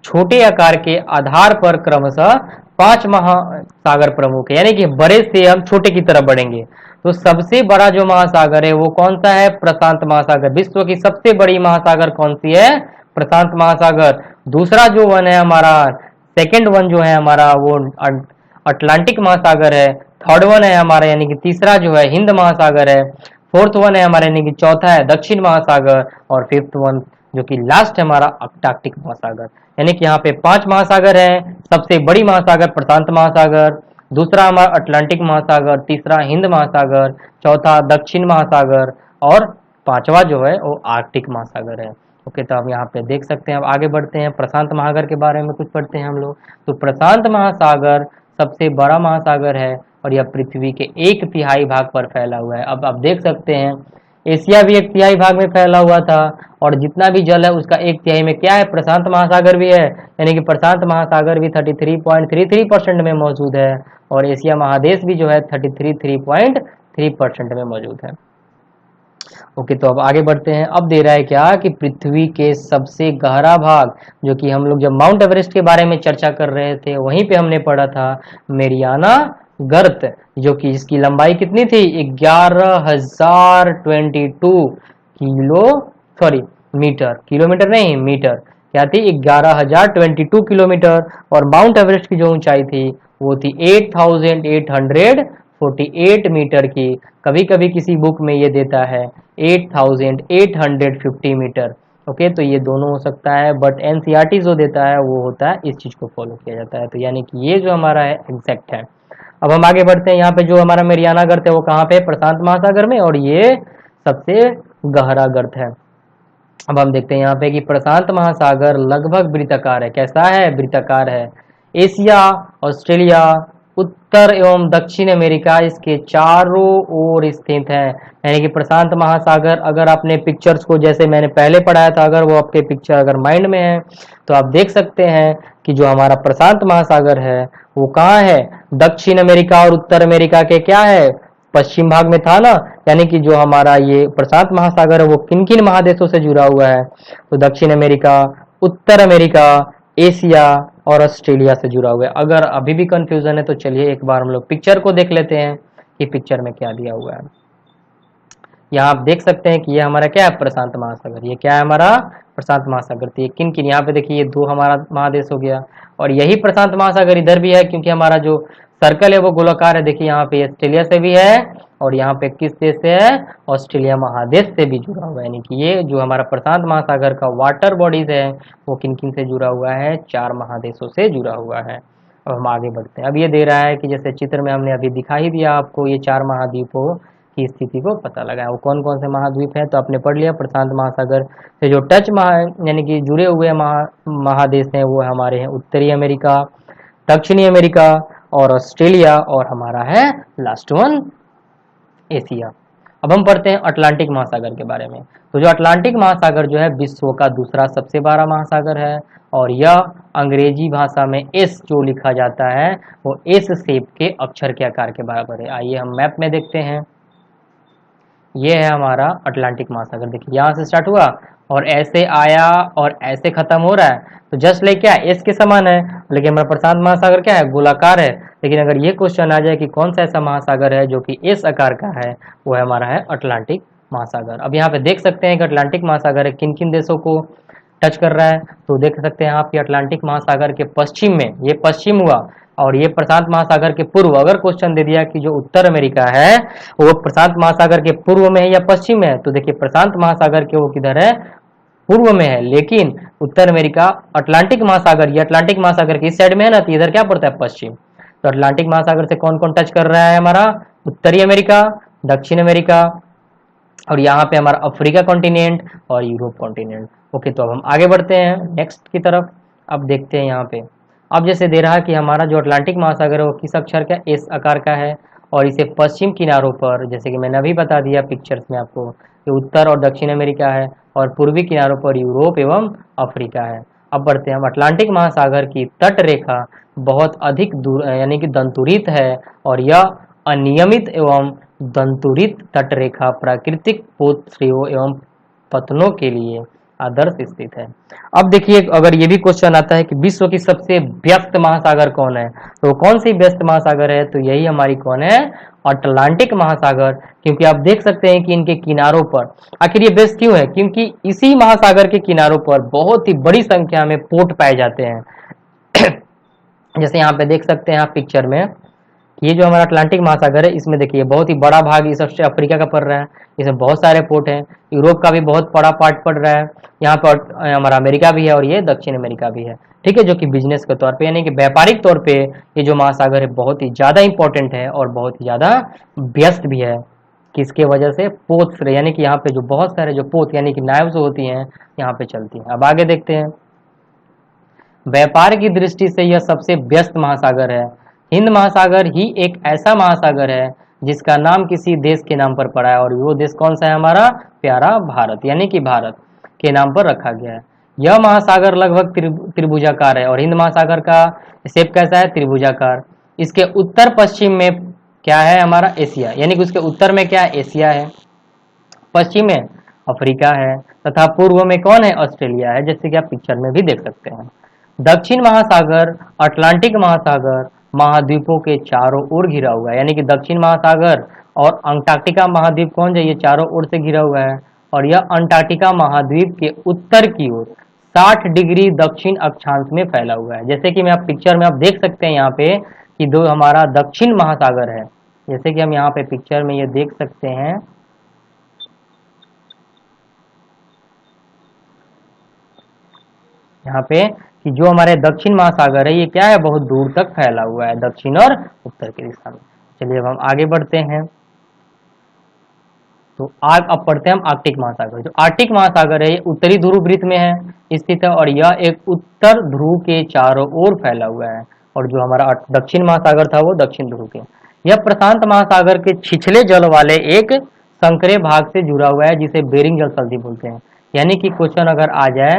छोटे आकार के आधार पर क्रमशः 5 महासागर प्रमुख है, यानी कि बड़े से हम छोटे की तरफ बढ़ेंगे तो सबसे बड़ा जो महासागर है वो कौन सा है? प्रशांत महासागर। विश्व की सबसे बड़ी महासागर कौन सी है? प्रशांत महासागर। दूसरा जो वन है हमारा, सेकंड वन जो है हमारा वो अटलांटिक महासागर है। थर्ड वन है हमारा यानी कि तीसरा जो है हिंद महासागर है। फोर्थ वन है हमारा यानी कि चौथा है दक्षिण महासागर। और फिफ्थ वन जो कि लास्ट है हमारा अंटार्कटिक महासागर। यानी कि यहाँ पे 5 महासागर हैं। सबसे बड़ी महासागर प्रशांत महासागर, दूसरा हमारा अटलांटिक महासागर, तीसरा हिंद महासागर, चौथा दक्षिण महासागर और पांचवा जो है वो आर्कटिक महासागर है। ओके, तो आप यहाँ पे देख सकते हैं। अब आगे बढ़ते हैं, प्रशांत महासागर के बारे में कुछ पढ़ते हैं हम लोग। तो प्रशांत महासागर सबसे बड़ा महासागर है और यह पृथ्वी के 1/3 भाग पर फैला हुआ है। अब आप देख सकते हैं एशिया भी 1/3 भाग में फैला हुआ था और जितना भी जल है उसका 1/3 में क्या है? प्रशांत महासागर भी है। यानी कि प्रशांत महासागर भी 33.33% में मौजूद है और एशिया महादेश भी जो है 33.3% में मौजूद है। ओके, तो अब आगे बढ़ते हैं। अब दे रहा है क्या कि पृथ्वी के सबसे गहरा भाग, जो कि हम लोग जब माउंट एवरेस्ट के बारे में चर्चा कर रहे थे वहीं पे हमने पढ़ा था मेरियाना गर्त, जो कि इसकी लंबाई कितनी थी? 11,022 मीटर। किलोमीटर नहीं, मीटर। क्या थी? 11,022 किलोमीटर। और माउंट एवरेस्ट की जो ऊंचाई थी वो थी 8,848 मीटर की। कभी कभी किसी बुक में ये देता है 8,850 मीटर। ओके, तो ये दोनों हो सकता है, बट एनसीईआरटी जो देता है वो होता है इस चीज को फॉलो किया जाता है। तो यानी कि ये जो हमारा है एग्जैक्ट है। अब हम आगे बढ़ते हैं। यहाँ पे जो हमारा मेरियाना गर्त है वो कहाँ पे? प्रशांत महासागर में, और ये सबसे गहरा गर्त है। अब हम देखते हैं यहाँ पे कि प्रशांत महासागर लगभग वृत्ताकार है। कैसा है? वृत्ताकार है। एशिया, ऑस्ट्रेलिया, उत्तर एवं दक्षिण अमेरिका इसके चारों ओर स्थित है। यानी कि प्रशांत महासागर, अगर आपने पिक्चर्स को जैसे मैंने पहले पढ़ाया था, अगर वो आपके पिक्चर अगर माइंड में है तो आप देख सकते हैं कि जो हमारा प्रशांत महासागर है वो कहाँ है? दक्षिण अमेरिका और उत्तर अमेरिका के क्या है? पश्चिम भाग में था ना। यानी कि जो हमारा ये प्रशांत महासागर है वो किन किन महादेशों से जुड़ा हुआ है? तो दक्षिण अमेरिका, उत्तर अमेरिका, एशिया और ऑस्ट्रेलिया से जुड़ा हुआ है। अगर अभी भी कंफ्यूजन है तो चलिए एक बार हम लोग पिक्चर को देख लेते हैं कि पिक्चर में क्या दिया हुआ है। यहाँ आप देख सकते हैं कि ये हमारा क्या है? प्रशांत महासागर। ये क्या है? हमारा प्रशांत महासागर। तो ये किन किन, यहाँ पे देखिए ये 2 हमारा महादेश हो गया और यही प्रशांत महासागर इधर भी है, क्योंकि हमारा जो सर्कल है वो गोलाकार है। देखिए यहाँ पे ऑस्ट्रेलिया से भी है और यहाँ पे किस देश से है? ऑस्ट्रेलिया महादेश से भी जुड़ा हुआ है। यानी कि ये जो हमारा प्रशांत महासागर का वाटर बॉडीज है वो किन किन से जुड़ा हुआ है? 4 महादेशों से जुड़ा हुआ है। अब हम आगे बढ़ते हैं। अब ये दे रहा है कि जैसे चित्र में हमने अभी दिखा ही दिया आपको, ये 4 महाद्वीपों की स्थिति को पता लगा। वो कौन कौन से महाद्वीप हैं? तो आपने पढ़ लिया। प्रशांत महासागर से जो यानी कि जुड़े हुए महादेश हैं वो हमारे हैं उत्तरी अमेरिका, दक्षिणी अमेरिका और ऑस्ट्रेलिया, और हमारा है लास्ट वन एशिया। अब हम पढ़ते हैं अटलांटिक महासागर के बारे में। तो जो अटलांटिक महासागर जो है विश्व का दूसरा सबसे बड़ा महासागर है और यह अंग्रेजी भाषा में एस जो लिखा जाता है वो एस शेप के अक्षर के आकार के बराबर है। आइए हम मैप में देखते हैं। ये है हमारा अटलांटिक महासागर। देखिए यहाँ से स्टार्ट हुआ और ऐसे आया और ऐसे खत्म हो रहा है। तो जस्ट लाइक क्या एस के समान है, लेकिन हमारा प्रशांत महासागर क्या है? गोलाकार है। लेकिन अगर ये क्वेश्चन आ जाए कि कौन सा ऐसा महासागर है जो कि एस आकार का है, वो है हमारा है अटलांटिक महासागर। अब यहाँ पे देख सकते हैं कि अटलांटिक महासागर किन किन देशों को टच कर रहा है। तो देख सकते हैं आप कि अटलांटिक महासागर के पश्चिम में, ये पश्चिम हुआ, और ये प्रशांत महासागर के पूर्व। अगर क्वेश्चन दे दिया कि जो उत्तर अमेरिका है वो प्रशांत महासागर के पूर्व में है या पश्चिम में है, तो देखिए प्रशांत महासागर के वो किधर है? पूर्व में है। लेकिन उत्तर अमेरिका अटलांटिक महासागर, ये अटलांटिक महासागर की इस साइड में है ना, तो इधर क्या पड़ता है? पश्चिम। तो अटलांटिक महासागर से कौन कौन टच कर रहा है? हमारा उत्तरी अमेरिका, दक्षिण अमेरिका, और यहाँ पे हमारा अफ्रीका कॉन्टिनेंट और यूरोप कॉन्टिनेंट। ओके, तो अब हम आगे बढ़ते हैं नेक्स्ट की तरफ। अब देखते हैं यहाँ पे, अब जैसे दे रहा है कि हमारा जो अटलांटिक महासागर है वो किस अक्षर का? एस आकार का है और इसे पश्चिम किनारों पर, जैसे कि मैंने अभी बता दिया पिक्चर्स में आपको, कि उत्तर और दक्षिण अमेरिका है और पूर्वी किनारों पर यूरोप एवं अफ्रीका है। अब बढ़ते हैं हम। अटलांटिक महासागर की तट रेखा बहुत अधिक दूर यानी कि दंतुरित है और यह अनियमित एवं दंतुरित तट रेखा प्राकृतिक पोतश्रेयों एवं पतनों के लिए आदर्श स्थित है। अब देखिए, अगर ये भी क्वेश्चन आता है कि विश्व की सबसे व्यस्त महासागर कौन है, तो कौन सी व्यस्त महासागर है, तो यही हमारी कौन है, अटलांटिक महासागर। क्योंकि आप देख सकते हैं कि इनके किनारों पर, आखिर ये व्यस्त क्यों है, क्योंकि इसी महासागर के किनारों पर बहुत ही बड़ी संख्या में पोर्ट पाए जाते हैं। जैसे यहाँ पे देख सकते हैं आप पिक्चर में, ये जो हमारा अटलांटिक महासागर है, इसमें देखिए बहुत ही बड़ा भाग इस अफ्रीका का पड़ रहा है, इसमें बहुत सारे पोर्ट हैं। यूरोप का भी बहुत बड़ा पार्ट पड़ रहा है, यहाँ पर हमारा अमेरिका भी है और ये दक्षिण अमेरिका भी है, ठीक है, जो कि बिजनेस के तौर पे यानी कि व्यापारिक तौर पे ये जो महासागर है बहुत ही ज्यादा इंपॉर्टेंट है और बहुत ही ज्यादा व्यस्त भी है। किसके वजह से, पोत से, यानी कि यहाँ पे जो बहुत सारे जो पोत यानी कि नाव्स होती हैं यहाँ पे चलती हैं। अब आगे देखते हैं, व्यापार की दृष्टि से यह सबसे व्यस्त महासागर है। हिंद महासागर ही एक ऐसा महासागर है जिसका नाम किसी देश के नाम पर पड़ा है, और वो देश कौन सा है, हमारा प्यारा भारत, यानी कि भारत के नाम पर रखा गया है। यह महासागर लगभग त्रिभुजाकार है, और हिंद महासागर का शेप कैसा है, त्रिभुजाकार। इसके उत्तर पश्चिम में क्या है, हमारा एशिया, यानी कि उसके उत्तर में क्या है, एशिया है, पश्चिम में अफ्रीका है, तथा पूर्व में कौन है, ऑस्ट्रेलिया है, जैसे कि आप पिक्चर में भी देख सकते हैं। दक्षिण महासागर अटलांटिक महासागर महाद्वीपों के चारों ओर घिरा हुआ है, यानी कि दक्षिण महासागर और अंटार्कटिका महाद्वीप कौन है, ये चारों ओर से घिरा हुआ है, और यह अंटार्कटिका महाद्वीप के उत्तर की ओर 60 डिग्री दक्षिण अक्षांश में फैला हुआ है। जैसे कि मैं आप पिक्चर में आप देख सकते हैं यहाँ पे कि दो हमारा दक्षिण महासागर है, जैसे कि हम यहाँ पे पिक्चर में ये देख सकते हैं, यहाँ पे कि जो हमारे दक्षिण महासागर है ये क्या है, बहुत दूर तक फैला हुआ है, दक्षिण और उत्तर की दिशा में। चलिए अब हम आगे बढ़ते हैं, तो आग अब पढ़ते हैं हम आर्कटिक महासागर। जो आर्कटिक महासागर है ये उत्तरी ध्रुव वृत्त में है स्थित है, और यह एक उत्तर ध्रुव के चारों ओर फैला हुआ है, और जो हमारा दक्षिण महासागर था वो दक्षिण ध्रुव के। यह प्रशांत महासागर के छिछले जल वाले एक संकरे भाग से जुड़ा हुआ है जिसे बेरिंग जल संधि बोलते हैं। यानी कि क्वेश्चन अगर आ जाए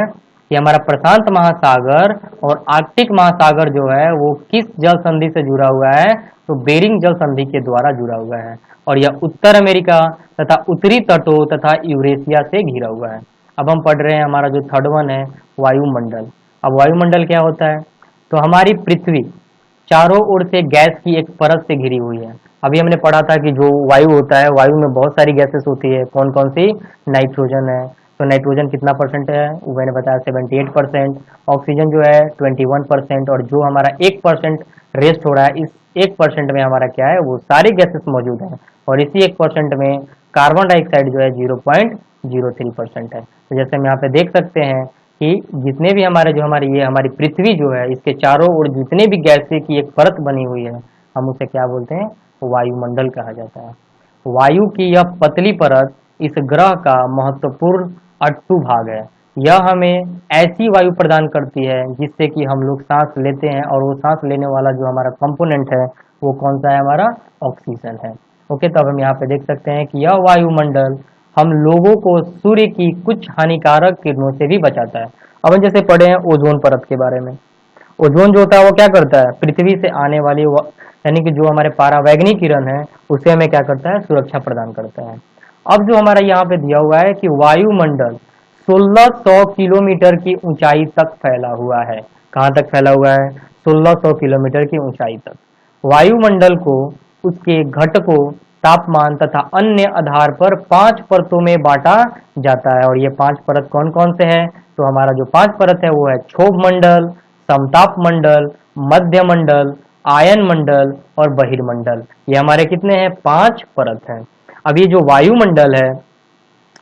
कि हमारा प्रशांत महासागर और आर्कटिक महासागर जो है वो किस जल संधि से जुड़ा हुआ है, तो बेरिंग जल संधि के द्वारा जुड़ा हुआ है, और यह उत्तर अमेरिका तथा उत्तरी तटों तथा यूरेशिया से घिरा हुआ है। अब हम पढ़ रहे हैं हमारा जो थर्ड वन है, वायुमंडल। अब वायुमंडल क्या होता है, तो हमारी पृथ्वी चारों ओर से गैस की एक परत से घिरी हुई है। अभी हमने पढ़ा था कि जो वायु होता है, वायु में बहुत सारी गैसेस होती है, कौन कौन सी, नाइट्रोजन है, तो नाइट्रोजन कितना परसेंट है, वो मैंने बताया 78%, ऑक्सीजन जो है 21%, और जो हमारा 1% रेस्ट हो रहा है, इस 1% में हमारा क्या है, वो सारी गैसेस मौजूद हैं, और इसी 1% में कार्बन डाइऑक्साइड जो है 0.03% है। तो जैसे हम यहाँ पे देख सकते हैं कि जितने भी हमारे जो हमारी ये हमारी पृथ्वी जो है, इसके चारों ओर जितने भी गैसें की एक परत बनी हुई है, हम उसे क्या बोलते हैं, वायुमंडल कहा जाता है। वायु की यह पतली परत इस ग्रह का महत्वपूर्ण अट्टू भाग है। यह हमें ऐसी वायु प्रदान करती है जिससे कि हम लोग सांस लेते हैं, और वो सांस लेने वाला जो हमारा कंपोनेंट है वो कौन सा है, हमारा ऑक्सीजन है। ओके, तो अब हम यहाँ पे देख सकते हैं कि यह वायुमंडल हम लोगों को सूर्य की कुछ हानिकारक किरणों से भी बचाता है। अब हम जैसे पढ़े हैं ओजोन परत के बारे में, ओजोन जो होता है वो क्या करता है, पृथ्वी से आने वाली यानी कि जो हमारे पारावैंगनिक किरण है उसे हमें क्या करता है, सुरक्षा प्रदान करता है। अब जो हमारा यहाँ पे दिया हुआ है कि वायुमंडल 1600 किलोमीटर की ऊंचाई तक फैला हुआ है। कहाँ तक फैला हुआ है, 1600 किलोमीटर की ऊंचाई तक। वायुमंडल को उसके घटकों, तापमान तथा अन्य आधार पर 5 परतों में बांटा जाता है, और ये 5 परत कौन कौन से हैं, तो हमारा जो 5 परत है वो है क्षोभ मंडल, समताप मंडल, मध्य मंडल, आयन मंडल और बहिर्मंडल। ये हमारे कितने हैं, 5 परत हैं। अब ये जो वायुमंडल है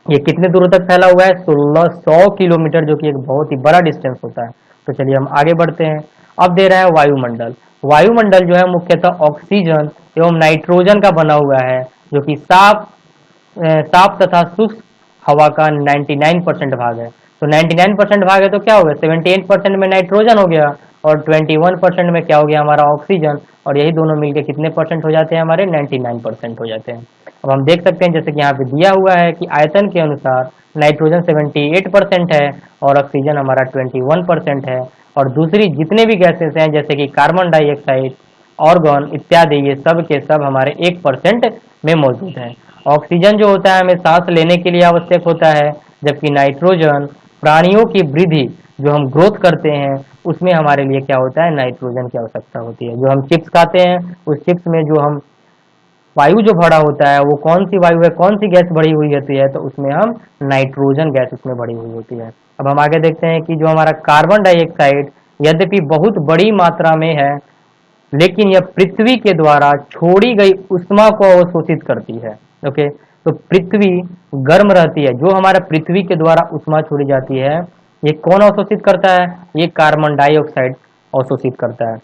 ये कितने दूर तक फैला हुआ है, 1600 किलोमीटर, जो कि एक बहुत ही बड़ा डिस्टेंस होता है। तो चलिए हम आगे बढ़ते हैं। अब दे रहा है वायुमंडल। वायुमंडल जो है मुख्यतः ऑक्सीजन एवं नाइट्रोजन का बना हुआ है, जो कि साफ तथा शुष्क हवा का 99% भाग है। तो 99% भाग है तो क्या हो गया, 78% में नाइट्रोजन हो गया, और 21% में क्या हो गया, हमारा ऑक्सीजन, और यही दोनों मिलके कितने परसेंट हो जाते हैं, हमारे 99% हो जाते हैं। अब हम देख सकते हैं जैसे कि यहाँ पे दिया हुआ है कि आयतन के अनुसार नाइट्रोजन 78% है और ऑक्सीजन हमारा 21% है, और दूसरी जितने भी गैसेस हैं जैसे कि कार्बन डाइऑक्साइड, ऑर्गन इत्यादि, ये सब के सब हमारे 1% में मौजूद है। ऑक्सीजन जो होता है हमें सांस लेने के लिए आवश्यक होता है, जबकि नाइट्रोजन प्राणियों की वृद्धि, जो हम ग्रोथ करते हैं, उसमें हमारे लिए क्या होता है, नाइट्रोजन की आवश्यकता होती है। जो हम चिप्स खाते हैं, उस चिप्स में जो हम वायु जो भरा होता है, वो कौन सी वायु है, कौन सी गैस भरी हुई होती है, तो उसमें हम नाइट्रोजन गैस उसमें भरी हुई होती है। अब हम आगे देखते हैं कि जो हमारा कार्बन डाइऑक्साइड, यद्यपि बहुत बड़ी मात्रा में है, लेकिन यह पृथ्वी के द्वारा छोड़ी गई उष्मा को अवशोषित करती है। ओके, तो पृथ्वी गर्म रहती है, जो हमारा पृथ्वी के द्वारा उष्मा छोड़ी जाती है, ये कौन अवशोषित करता है, ये कार्बन डाइऑक्साइड अवशोषित करता है,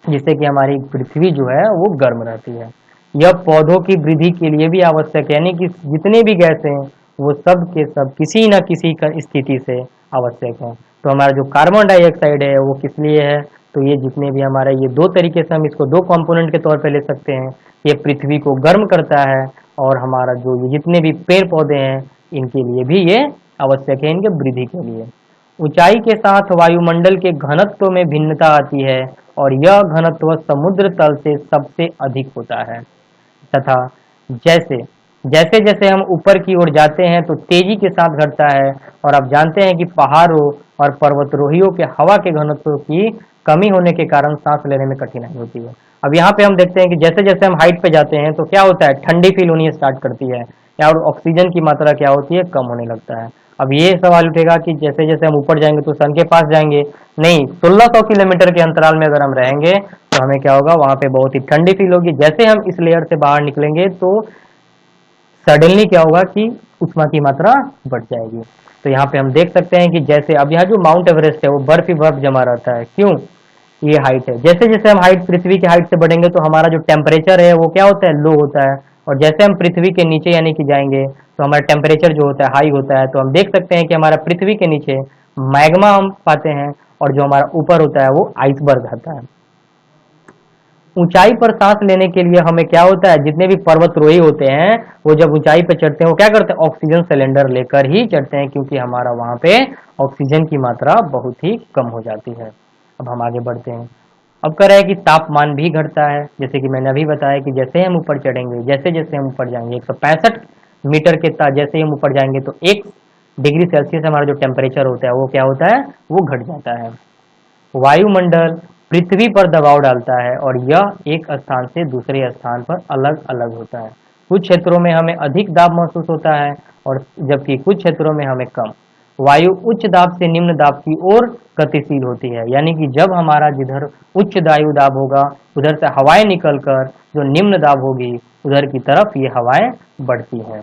जिससे कि हमारी पृथ्वी जो है वो गर्म रहती है। यह पौधों की वृद्धि के लिए भी आवश्यक है, यानी कि जितने भी गैस हैं वो सब के सब किसी न किसी स्थिति से आवश्यक है। तो हमारा जो कार्बन डाइऑक्साइड है वो किस लिए है, तो ये जितने भी हमारा, ये दो तरीके से हम इसको दो कंपोनेंट के तौर पे ले सकते हैं। ये पृथ्वी को गर्म करता है, और हमारा जो ये जितने भी पेड़ पौधे हैं इनके लिए भी ये आवश्यक है, इनके वृद्धि के लिए। ऊंचाई के साथ वायुमंडल के घनत्व में भिन्नता आती है, और यह घनत्व समुद्र तल से सबसे अधिक होता है। तथा जैसे जैसे जैसे हम ऊपर की ओर जाते हैं तो तेजी के साथ घटता है। और आप जानते हैं कि पहाड़ों और पर्वतारोहियों के हवा के घनत्व की कमी होने के कारण सांस लेने में कठिनाई होती है। अब यहाँ पे हम देखते हैं कि जैसे जैसे हम हाइट पे जाते हैं तो क्या होता है, ठंडी फील होनी स्टार्ट करती है, या और ऑक्सीजन की मात्रा क्या होती है, कम होने लगता है। अब ये सवाल उठेगा कि जैसे जैसे हम ऊपर जाएंगे तो सन के पास जाएंगे, नहीं, 1600 किलोमीटर के अंतराल में अगर हम रहेंगे तो हमें क्या होगा, वहां पे बहुत ही ठंडी फील होगी। जैसे हम इस लेयर से बाहर निकलेंगे तो सडनली क्या होगा कि उष्मा की मात्रा बढ़ जाएगी। तो यहाँ पे हम देख सकते हैं कि जैसे अब यहाँ जो माउंट एवरेस्ट है वो बर्फ ही बर्फ जमा रहता है, क्यों, ये हाइट है। जैसे जैसे हम हाइट, पृथ्वी की हाइट से बढ़ेंगे तो हमारा जो टेम्परेचर है वो क्या होता है, लो होता है। और जैसे हम पृथ्वी के नीचे यानी कि जाएंगे तो हमारा टेम्परेचर जो होता है हाई होता है। तो हम देख सकते हैं कि हमारा पृथ्वी के नीचे मैग्मा हम पाते हैं, और जो हमारा ऊपर होता है वो आइसबर्ग होता है। ऊंचाई पर सांस लेने के लिए हमें क्या होता है, जितने भी पर्वतरोही होते हैं वो जब ऊंचाई पे चढ़ते हैं वो क्या करते हैं, ऑक्सीजन सिलेंडर लेकर ही चढ़ते हैं, क्योंकि हमारा वहां पे ऑक्सीजन की मात्रा बहुत ही कम हो जाती है। अब हम आगे बढ़ते हैं। अब कह रहा है कि तापमान भी घटता है, जैसे कि मैंने अभी बताया कि जैसे हम ऊपर चढ़ेंगे, जैसे जैसे हम ऊपर जाएंगे 165 मीटर के ताप, जैसे हम ऊपर जाएंगे तो 1 डिग्री सेल्सियस हमारा जो टेम्परेचर होता है वो क्या होता है, वो घट जाता है। वायुमंडल पृथ्वी पर दबाव डालता है, और यह एक स्थान से दूसरे स्थान पर अलग अलग होता है। कुछ क्षेत्रों में हमें अधिक दाब महसूस होता है, और जबकि कुछ क्षेत्रों में हमें कम। वायु उच्च दाब से निम्न दाब की ओर गतिशील होती है, यानी कि जब हमारा जिधर उच्च वायु दाब होगा उधर से हवाएं निकलकर जो निम्न दाब होगी उधर की तरफ ये हवाएं बढ़ती हैं।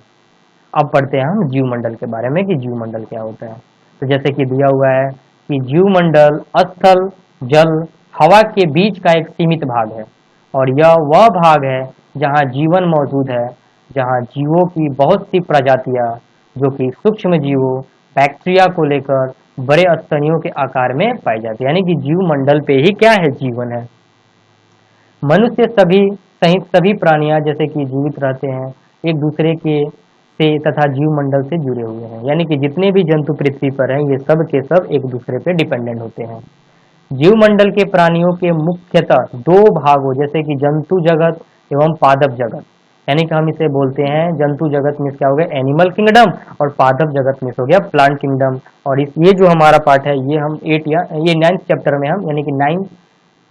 अब पढ़ते हैं हम जीवमंडल के बारे में कि जीवमंडल क्या होता है। तो जैसे कि दिया हुआ है कि जीवमंडल स्थल, जल, हवा के बीच का एक सीमित भाग है, और यह वह भाग है जहाँ जीवन मौजूद है, जहाँ जीवों की बहुत सी प्रजातियां, जो कि सूक्ष्म जीवों, बैक्टीरिया को लेकर बड़े स्तनियों के आकार में पाई जाती है। यानी कि जीवमंडल पे ही क्या है, जीवन है। मनुष्य सभी सहित सभी प्राणियां जैसे कि जीवित रहते हैं एक दूसरे के से तथा जीवमंडल से जुड़े हुए हैं, यानी कि जितने भी जंतु पृथ्वी पर हैं ये सब के सब एक दूसरे पे डिपेंडेंट होते हैं। जीवमंडल के प्राणियों के मुख्यतः दो भाग हो, जैसे कि जंतु जगत एवं पादप जगत, यानी कि हम इसे बोलते हैं जंतु जगत मीन्स क्या हो गया, एनिमल किंगडम, और पादप जगत मीन्स हो गया प्लांट किंगडम। और ये जो हमारा पार्ट है ये हम 8 या ये 9th चैप्टर में हम यानी कि 9th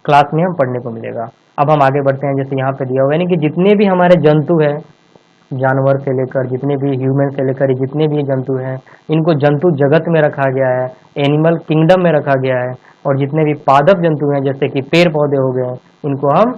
क्लास में हम पढ़ने को मिलेगा। अब हम आगे बढ़ते हैं, जैसे यहाँ पे दिया हुआ है, यानी कि जितने भी हमारे जंतु हैं, जानवर से लेकर जितने भी ह्यूमन से लेकर जितने भी जंतु हैं, इनको जंतु जगत में रखा गया है, एनिमल किंगडम में रखा गया है। और जितने भी पादप जंतु हैं जैसे कि पेड़ पौधे हो गए, इनको हम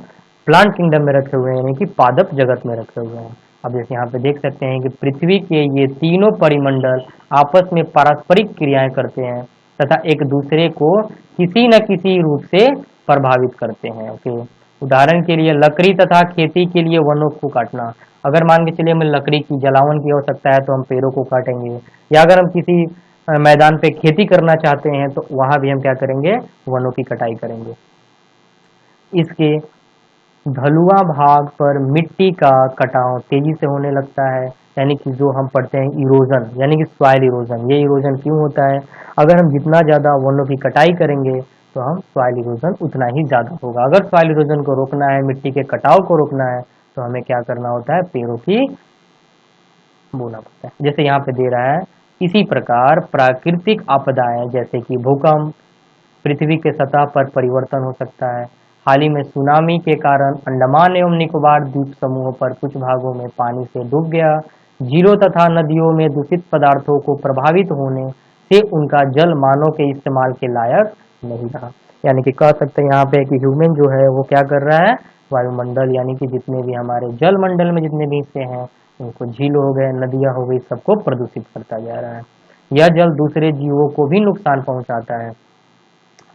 प्लांट किंगडम में रखे हुए हैं, यानी कि पादप जगत में रखे हुए हैं। अब जैसे यहाँ पे देख सकते हैं कि पृथ्वी के ये तीनों परिमंडल आपस में पारस्परिक क्रियाएं करते हैं तथा एक दूसरे को किसी न किसी रूप से प्रभावित करते हैं। ओके, उदाहरण के लिए लकड़ी तथा खेती के लिए वनों को काटना। अगर मान के चलिए हमें लकड़ी की जलावन की आवश्यकता है तो हम पेड़ों को काटेंगे, या अगर हम किसी मैदान पे खेती करना चाहते हैं तो वहां भी हम क्या करेंगे, वनों की कटाई करेंगे। इसके ढलुआ भाग पर मिट्टी का कटाव तेजी से होने लगता है, यानी कि जो हम पढ़ते हैं इरोजन, यानी कि सॉइल इरोजन। ये इरोजन क्यों होता है, अगर हम जितना ज़्यादा वनों की कटाई करेंगे तो हम सॉइल इरोजन उतना ही ज़्यादा होगा। अगर सॉइल इरोजन को रोकना है, मिट्टी के कटाव को रोकना है, तो हमें क्या करना होता है, पेड़ों की बोना पड़ता है। जैसे यहाँ पे दे रहा है, इसी प्रकार प्राकृतिक आपदाएं जैसे कि भूकंप, पृथ्वी के सतह पर परिवर्तन हो सकता है। हाल ही में सुनामी के कारण अंडमान एवं निकोबार द्वीप समूह पर कुछ भागों में पानी से डूब गया। झीलों तथा नदियों में दूषित पदार्थों को प्रभावित होने से उनका जल मानव के इस्तेमाल के लायक नहीं रहा। यानी कि कह सकते हैं यहाँ पे कि ह्यूमन जो है वो क्या कर रहा है, वायुमंडल यानी कि जितने भी हमारे जल मंडल में जितने भी हिस्से हैं उनको, झील हो गए, नदियां हो गई, सबको प्रदूषित करता जा रहा है। यह जल दूसरे जीवों को भी नुकसान पहुंचाता है।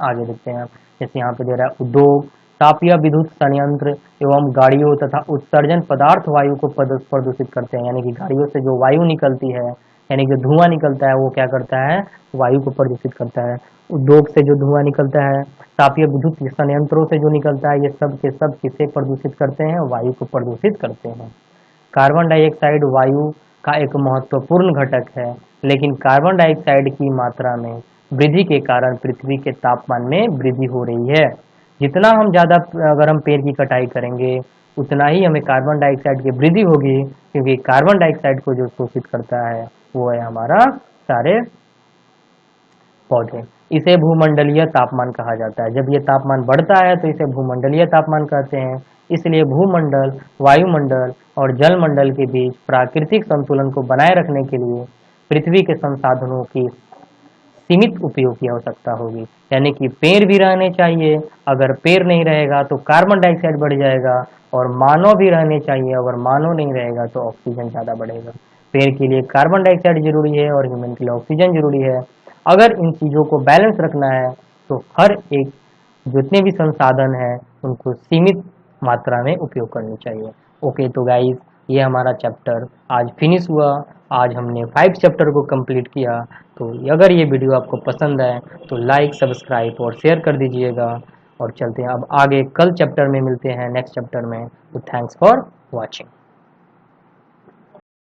आगे देखते हैं, जैसे यहाँ पे दे रहा है उद्योग, तापीय विद्युत संयंत्र एवं गाड़ियों तथा उत्सर्जन पदार्थ वायु को प्रदूषित करते हैं। यानी कि गाड़ियों से जो वायु निकलती है, यानी कि धुआं निकलता है, वो क्या करता है, वायु को प्रदूषित करता है। उद्योग से जो धुआं निकलता है, तापीय विद्युत संयंत्रों से जो निकलता है, ये सब के सब किसे प्रदूषित करते हैं, वायु को प्रदूषित करते हैं। कार्बन डाइऑक्साइड वायु का एक महत्वपूर्ण घटक है, लेकिन कार्बन डाइऑक्साइड की मात्रा में वृद्धि के कारण पृथ्वी के तापमान में वृद्धि हो रही है। जितना हम ज़्यादा अगर हम पेड़ की कटाई करेंगे उतना ही हमें कार्बन डाइऑक्साइड की वृद्धि होगी, क्योंकि कार्बन डाइऑक्साइड को जो शोषित करता है वो है हमारा सारे पौधे। इसे भूमंडलीय तापमान कहा जाता है। जब ये तापमान बढ़ता है तो इसे भूमंडलीय तापमान कहते हैं। इसलिए भूमंडल, वायुमंडल और जलमंडल के बीच प्राकृतिक संतुलन को बनाए रखने के लिए पृथ्वी के संसाधनों की सीमित उपयोग की आवश्यकता होगी। यानी कि पेड़ भी रहने चाहिए, अगर पेड़ नहीं रहेगा तो कार्बन डाइऑक्साइड बढ़ जाएगा, और मानव भी रहने चाहिए, अगर मानव नहीं रहेगा तो ऑक्सीजन ज़्यादा बढ़ेगा। पेड़ के लिए कार्बन डाइऑक्साइड जरूरी है और ह्यूमन के लिए ऑक्सीजन जरूरी है। अगर इन चीज़ों को बैलेंस रखना है तो हर एक जितने भी संसाधन हैं उनको सीमित मात्रा में उपयोग करनी चाहिए। ओके, तो गाइज ये हमारा चैप्टर आज फिनिश हुआ। आज हमने 5 चैप्टर को कंप्लीट किया। तो अगर ये वीडियो आपको पसंद है तो लाइक, सब्सक्राइब और शेयर कर दीजिएगा। और चलते हैं अब आगे, कल चैप्टर में मिलते हैं, नेक्स्ट चैप्टर में। तो थैंक्स फॉर वॉचिंग।